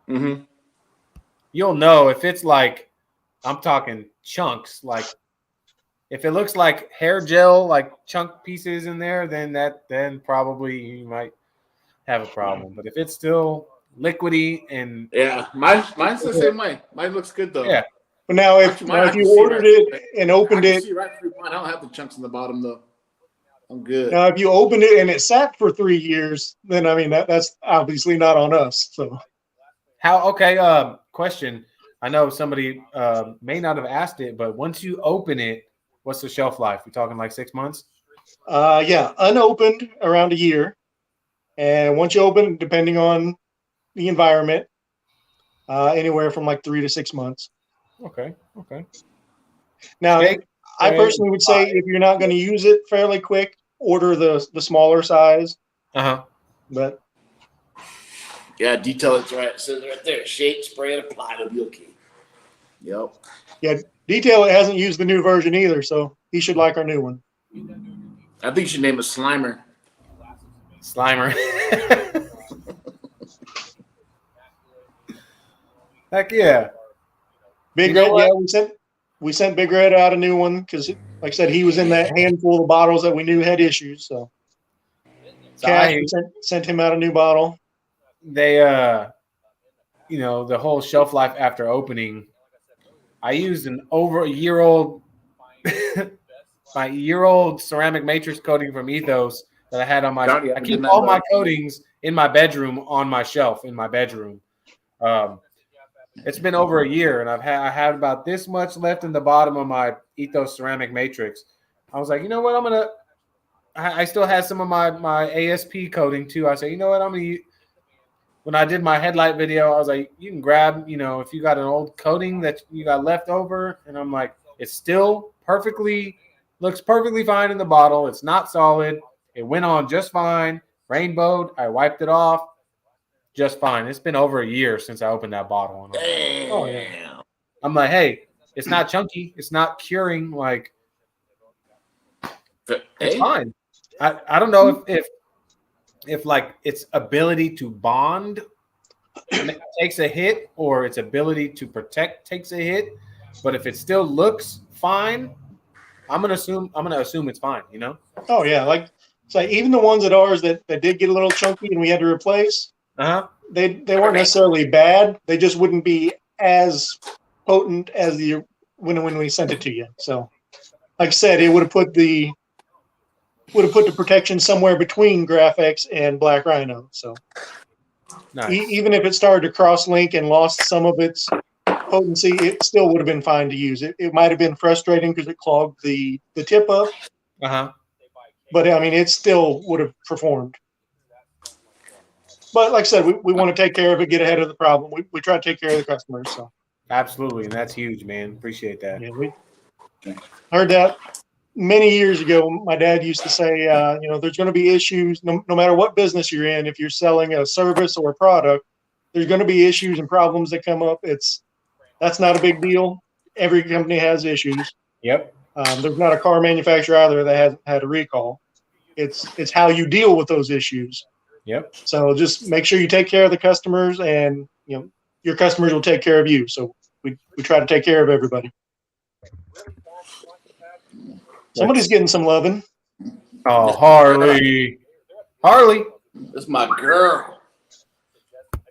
Mm-hmm. You'll know if it's like, I'm talking chunks. Like if it looks like hair gel, like chunk pieces in there, then probably you might have a problem. But if it's still liquidy and yeah, mine's the same way. Mine looks good though. Yeah. But now if you ordered it and opened it, right through mine. I don't have the chunks in the bottom though. I'm good. Now, if you opened it and it sat for 3 years, then I mean that's obviously not on us. So, question. I know somebody may not have asked it, but once you open it, what's the shelf life? We're talking like 6 months? Yeah, unopened around a year, and once you open, depending on the environment, anywhere from like 3 to 6 months. Okay. Now, I personally would say if you're not going to use it fairly quick, order the smaller size. But yeah, detail it's right. It says right there, shake, spray, and apply. It'll be okay. Yep. Yeah, Detail hasn't used the new version either, so he should like our new one. I think you should name it Slimer. Heck yeah. Big Red, yeah, we sent Big Red out a new one because, like I said, he was in that handful of bottles that we knew had issues. So Cash sent him out a new bottle. They, the whole shelf life after opening, I used an over a year old, my year-old ceramic matrix coating from Ethos that I had on my. I keep all my coatings in my bedroom on my shelf in my bedroom. It's been over a year, and I had about this much left in the bottom of my Ethos ceramic matrix. I was like, you know what, I still had some of my ASP coating too. I said, you know what, when I did my headlight video, I was like, you can grab, if you got an old coating that you got left over, and I'm like, it's still looks perfectly fine in the bottle. It's not solid. It went on just fine. Rainbowed. I wiped it off. Just fine. It's been over a year since I opened that bottle. And oh yeah. I'm like, hey, it's not chunky. It's not curing. Like, it's fine. I don't know if like its ability to bond takes a hit or its ability to protect takes a hit, but if it still looks fine, I'm gonna assume it's fine. Oh yeah, like even the ones at ours that did get a little chunky and we had to replace. They weren't necessarily bad. They just wouldn't be as potent as when we sent it to you. So, like I said, it would have put the protection somewhere between Graphics and Black Rhino. So, nice. Even if it started to cross-link and lost some of its potency, it still would have been fine to use. It might have been frustrating because it clogged the tip up. But I mean, it still would have performed. But like I said, we want to take care of it, get ahead of the problem. We try to take care of the customers. So absolutely, and that's huge, man. Appreciate that. Yeah, we heard that many years ago. My dad used to say, there's going to be issues no matter what business you're in. If you're selling a service or a product, there's going to be issues and problems that come up. That's not a big deal. Every company has issues. Yep. There's not a car manufacturer either that hasn't had a recall. It's how you deal with those issues. Yep. So just make sure you take care of the customers, and your customers will take care of you. So we try to take care of everybody. Somebody's getting some loving. Oh, Harley. That's my girl.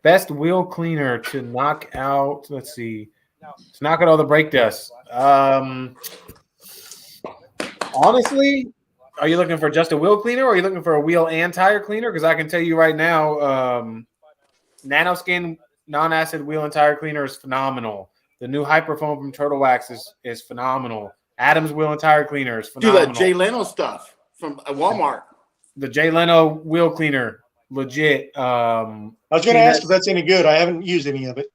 Best wheel cleaner to knock out. Let's see. To knock out all the brake dust. Honestly, Are you looking for just a wheel cleaner, or are you looking for a wheel and tire cleaner? Because I can tell you right now, Nanoskin non-acid wheel and tire cleaner is phenomenal. The new Hyperfoam from Turtle Wax is phenomenal. Adams wheel and tire cleaner is Do phenomenal. that Jay Leno stuff from Walmart. The Jay Leno wheel cleaner, legit. I was going to ask if that's any good. I haven't used any of it.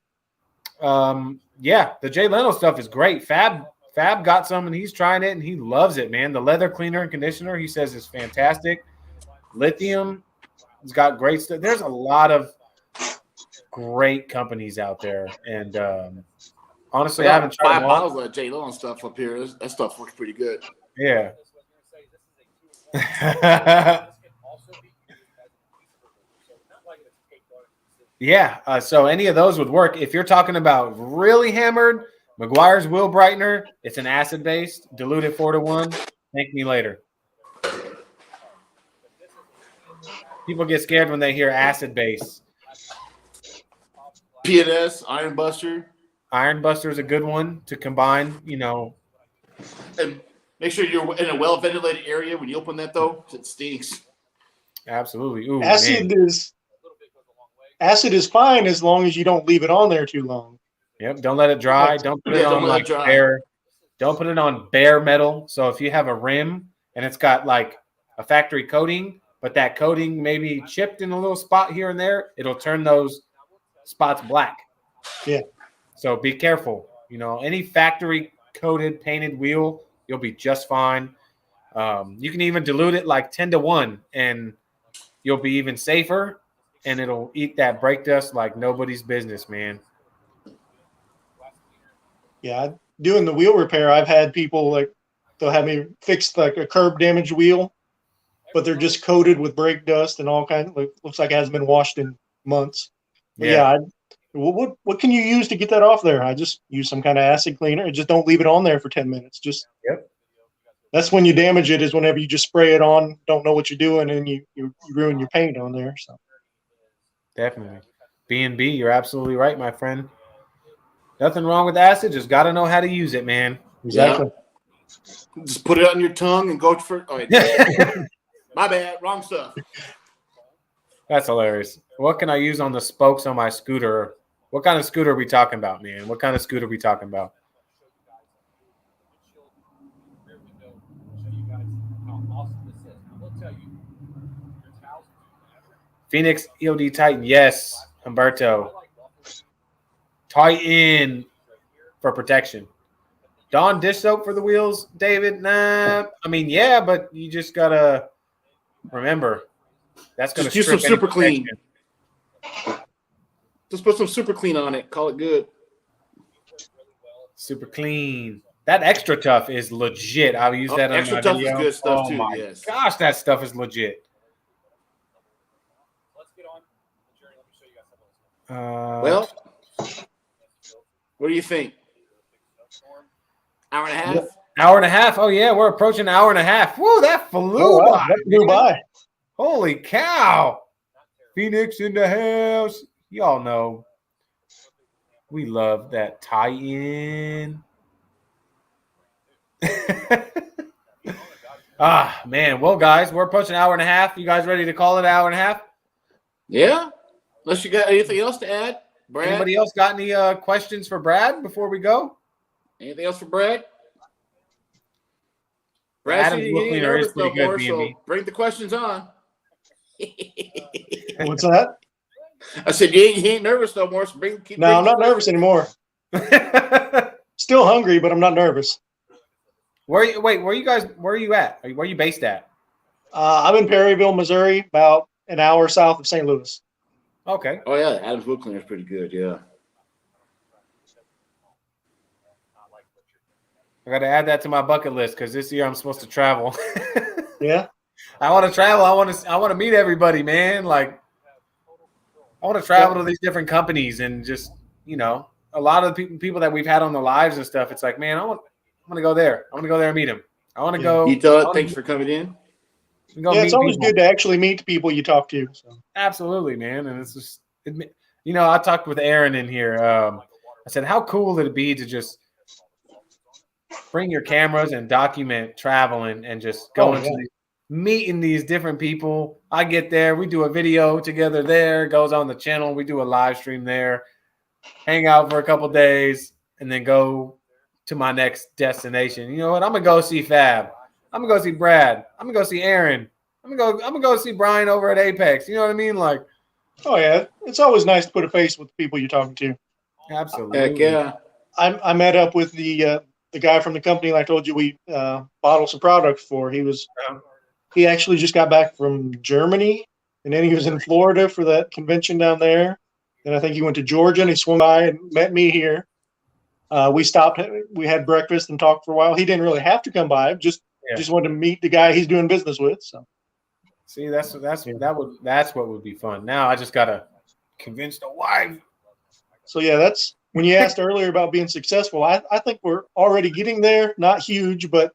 Yeah, the Jay Leno stuff is great. Fab got some and he's trying it and he loves it, man. The leather cleaner and conditioner, he says, is fantastic. Lithium, it's got great stuff. There's a lot of great companies out there, and honestly, I haven't tried 5 bottles of Jay Leno stuff up here. That stuff works pretty good. Yeah. Yeah, so any of those would work. If you're talking about really hammered, McGuire's Wheel Brightener, it's an acid-based, diluted 4-to-1. Thank me later. People get scared when they hear acid-based. P&S, Iron Buster. Iron Buster is a good one to combine, And make sure you're in a well-ventilated area when you open that, though, 'cause it stinks. Absolutely. Ooh, acid is fine as long as you don't leave it on there too long. Yep. Don't let it dry. Don't put it on like bare. Don't put it on bare metal. So if you have a rim and it's got like a factory coating, but that coating maybe chipped in a little spot here and there, it'll turn those spots black. Yeah. So be careful. Any factory coated painted wheel, you'll be just fine. You can even dilute it like 10-to-1 and you'll be even safer, and it'll eat that brake dust like nobody's business, man. Yeah, doing the wheel repair, I've had people they'll have me fix like a curb damaged wheel, but they're just coated with brake dust and all kinds. Looks like it hasn't been washed in months. But yeah, what can you use to get that off there? I just use some kind of acid cleaner and just don't leave it on there for 10 minutes. That's when you damage it, is whenever you just spray it on, don't know what you're doing, and you ruin your paint on there. So definitely. B&B, you're absolutely right, my friend. Nothing wrong with acid, just got to know how to use it, man. Exactly. Yeah. Just put it on your tongue and go for it. My bad, wrong stuff. That's hilarious. What can I use on the spokes on my scooter? What kind of scooter are we talking about, man? What kind of scooter are we talking about? Phoenix EOD Titan, yes. Humberto. Titan for protection. Dawn dish soap for the wheels, David? Nah. I mean, yeah, but you just got to remember, that's going to use some super clean. Just put some super clean on it. Call it good. Super clean. That extra tough is legit. I'll use that on extra my tough video. Is good stuff oh too. My yes. gosh, that stuff is legit. Well, what do you think? Hour and a half? Hour and a half. Oh, yeah, we're approaching an hour and a half. Whoa, that flew by. That flew by. Holy cow. Phoenix in the house. Y'all know we love that tie-in. Man. Well, guys, we're approaching an hour and a half. You guys ready to call it an hour and a half? Yeah. Unless you got anything else to add, Brad. Anybody else got any questions for Brad before we go? Anything else for Brad? Adam's wheel cleaner is pretty good, so bring the questions on. What's that? I said he ain't nervous no more. So I'm not nervous anymore. Still hungry, but I'm not nervous. Where are you at? Where are you based at? I'm in Perryville, Missouri, about an hour south of St. Louis. Okay. Oh yeah, Adam's wheel cleaner is pretty good. Yeah. I got to add that to my bucket list because this year I'm supposed to travel. Yeah. I want to travel. I want to meet everybody, man. Like, I want to travel to these different companies and just, a lot of the people that we've had on the lives and stuff. It's like, man, I want to go there. I want to go there and meet them. I want to go. Thanks for coming in. It's always good to actually meet the people you talk to. So. Absolutely, man. And it's just, I talked with Aaron in here. I said, how cool would it be to just bring your cameras and document traveling and just go into these meeting these different people. I get there, we do a video together there, it goes on the channel, we do a live stream there, hang out for a couple days, and then go to my next destination. You know what? I'm gonna go see Fab. I'm gonna go see Brad. I'm gonna go see Aaron. I'm gonna go see Brian over at Apex. You know what I mean? Like, Oh yeah, it's always nice to put a face with the people you're talking to. absolutely. Heck yeah. I met up with the guy from the company I told you we bottled some products for. He actually just got back from Germany, and then he was in Florida for that convention down there. And I think he went to Georgia, and he swung by and met me here. We stopped, we had breakfast and talked for a while. He didn't really have to come by, just wanted to meet the guy he's doing business with. So, see, that's what would be fun. Now I just gotta convince the wife. So yeah, that's when you asked earlier about being successful. I think we're already getting there. Not huge, but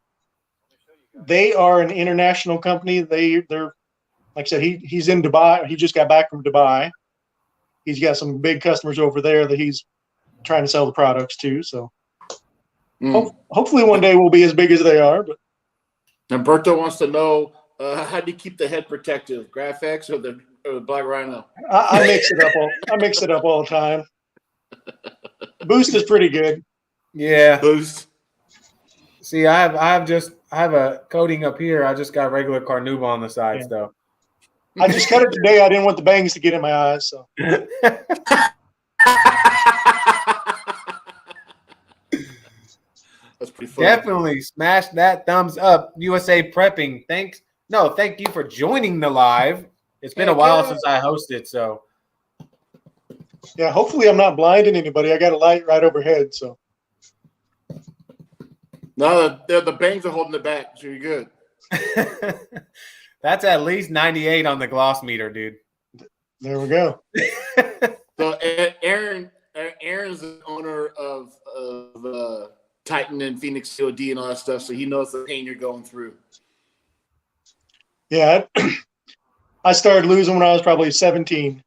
they are an international company. They're like I said, he's in Dubai. He just got back from Dubai. He's got some big customers over there that he's trying to sell the products to. So hopefully one day we'll be as big as they are. But Humberto wants to know how do you keep the head protective, Graphics or the Black Rhino? I mix it up. I mix it up all the time. Boost is pretty good. Yeah. Boost. See, I have a coating up here. I just got regular Carnauba on the sides though. I just cut it today. I didn't want the bangs to get in my eyes. So that's pretty funny. Definitely smash that thumbs up. USA Prepping. Thank you for joining the live. It's been a while since I hosted, so yeah, hopefully I'm not blinding anybody. I got a light right overhead, so no, the bangs are holding it back, so you're good. That's at least 98 on the gloss meter, dude. There we go. So Aaron's the owner of Titan and Phoenix COD and all that stuff, so he knows the pain you're going through. Yeah, I started losing when I was probably 17.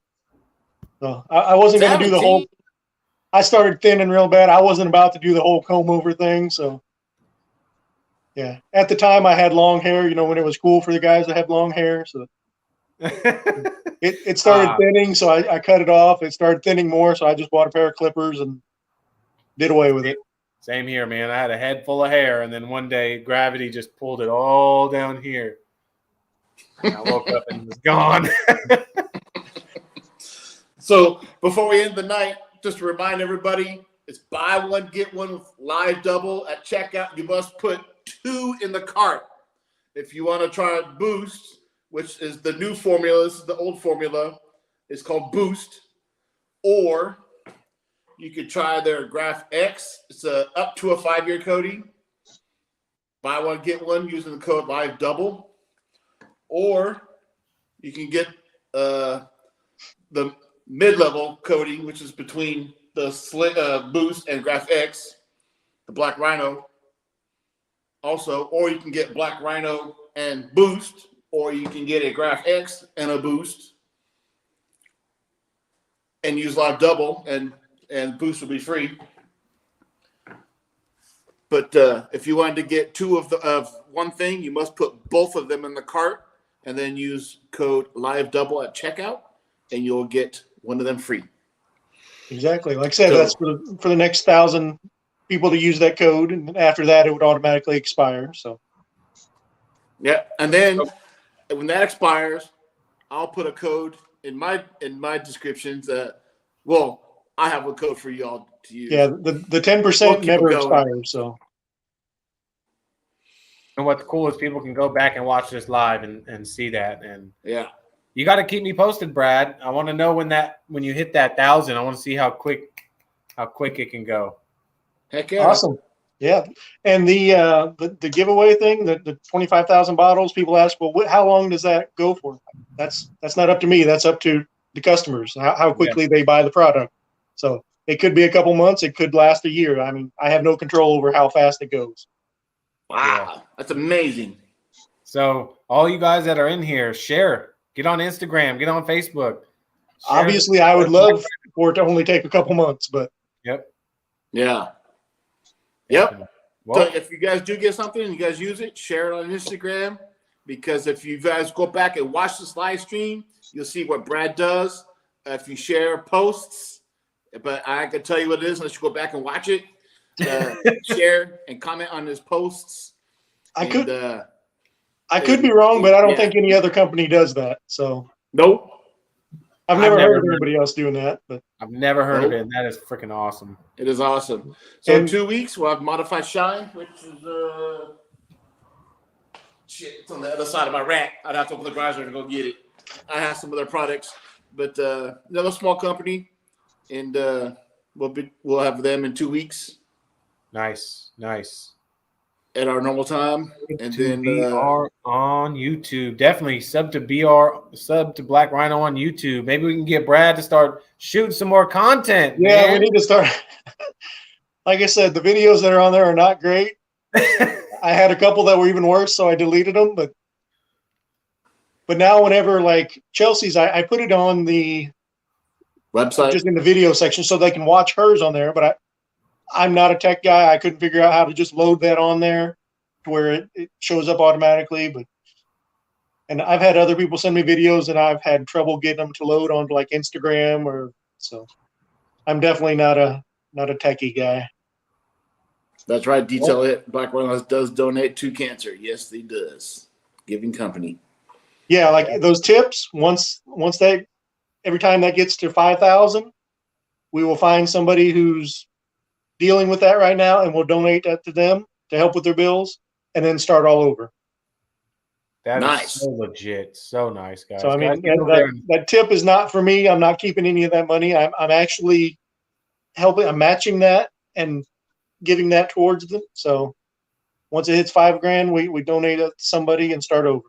So I wasn't going to do the whole. I started thinning real bad. I wasn't about to do the whole comb over thing. So, yeah, at the time I had long hair. You know, when it was cool for the guys that had long hair. So it started thinning, so I cut it off. It started thinning more, so I just bought a pair of clippers and did away with it. Same here, man. I had a head full of hair, and then one day gravity just pulled it all down here. And I woke up and it was gone. So before we end the night, just to remind everybody, it's buy one, get one with live double at checkout. You must put 2 in the cart. If you want to try Boost, which is the new formula, this is the old formula, it's called Boost. Or you could try their Graph X. It's up to a 5-year coating. Buy one, get one using the code live double. Or you can get the mid-level coating, which is between the Boost and Graph X, the Black Rhino. Also, or you can get Black Rhino and Boost, or you can get a Graph X and a Boost, and use live double, and Boost will be free. But if you wanted to get 2 of one thing, you must put both of them in the cart, and then use code live double at checkout, and you'll get one of them free. Exactly. Like I said, that's for the next 1,000 people to use that code, and after that, it would automatically expire. So, yeah, and then when that expires, I'll put a code in my descriptions. Well, I have a code for y'all to use. Yeah, the 10% never expires. So. And what's cool is people can go back and watch this live and see that. And yeah, you got to keep me posted, Brad. I want to know when you hit that 1,000. I want to see how quick it can go. Heck yeah! Awesome. Yeah, and the giveaway thing, the 25,000 bottles. People ask, well, how long does that go for? That's not up to me. That's up to the customers. How quickly they buy the product. So it could be a couple months. It could last a year. I mean, I have no control over how fast it goes. Wow, that's amazing. So all you guys that are in here, share. Get on Instagram. Get on Facebook. Obviously, I would love for it to only take a couple months, but. Yep. Yeah. Yep. Well, so if you guys do get something and you guys use it, share it on Instagram. because if you guys go back and watch this live stream, you'll see what Brad does. If you share posts, but I can tell you what it is unless you go back and watch it. Share and comment on his posts. I could be wrong, but I don't think any other company does that. So nope. I've never heard of anybody else doing that. But I've never heard of it, and that is freaking awesome. It is awesome. So in 2 weeks, we'll have Modified Shine, which is shit, it's on the other side of my rack. I'd have to open the garage door to go get it. I have some other products, but another small company, and we'll have them in 2 weeks. Nice. At our normal time, and then BR on YouTube. Definitely sub to Black Rhino on YouTube. Maybe we can get Brad to start shooting some more content. Yeah, man. we need to start. Like I said, the videos that are on there are not great. I had a couple that were even worse, so I deleted them. But now, whenever like Chelsea's, I put it on the website, just in the video section, so they can watch hers on there. But I'm not a tech guy. I couldn't figure out how to just load that on there to where it shows up automatically. And I've had other people send me videos and I've had trouble getting them to load onto like Instagram so I'm definitely not a techie guy. That's right. Detail it. Black Rhino does donate to cancer. Yes, he does. Giving company. Yeah. Like those tips, every time that gets to 5,000, we will find somebody who's dealing with that right now, and we'll donate that to them to help with their bills, and then start all over. That nice. is so legit, so nice, guys. So I mean, that tip is not for me. I'm not keeping any of that money. I'm actually helping. I'm matching that and giving that towards them. So once it hits $5,000, we donate it to somebody and start over.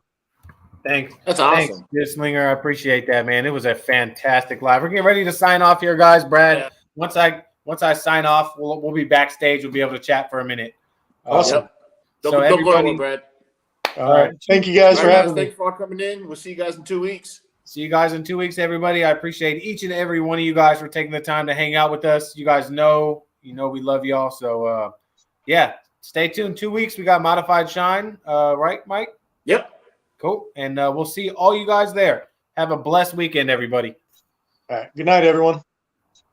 Thanks. That's awesome. Thanks, Slinger. I appreciate that, man. It was a fantastic live. We're getting ready to sign off here, guys. Brad, once I sign off, we'll be backstage. We'll be able to chat for a minute. Awesome. Yep. Don't go anywhere, Brad. All right. Thank you guys for having me. Thanks for coming in. We'll see you guys in 2 weeks. See you guys in 2 weeks, everybody. I appreciate each and every one of you guys for taking the time to hang out with us. You guys know we love y'all. So, stay tuned. 2 weeks, we got Modified Shine. Right, Mike? Yep. Cool. And we'll see all you guys there. Have a blessed weekend, everybody. All right. Good night, everyone.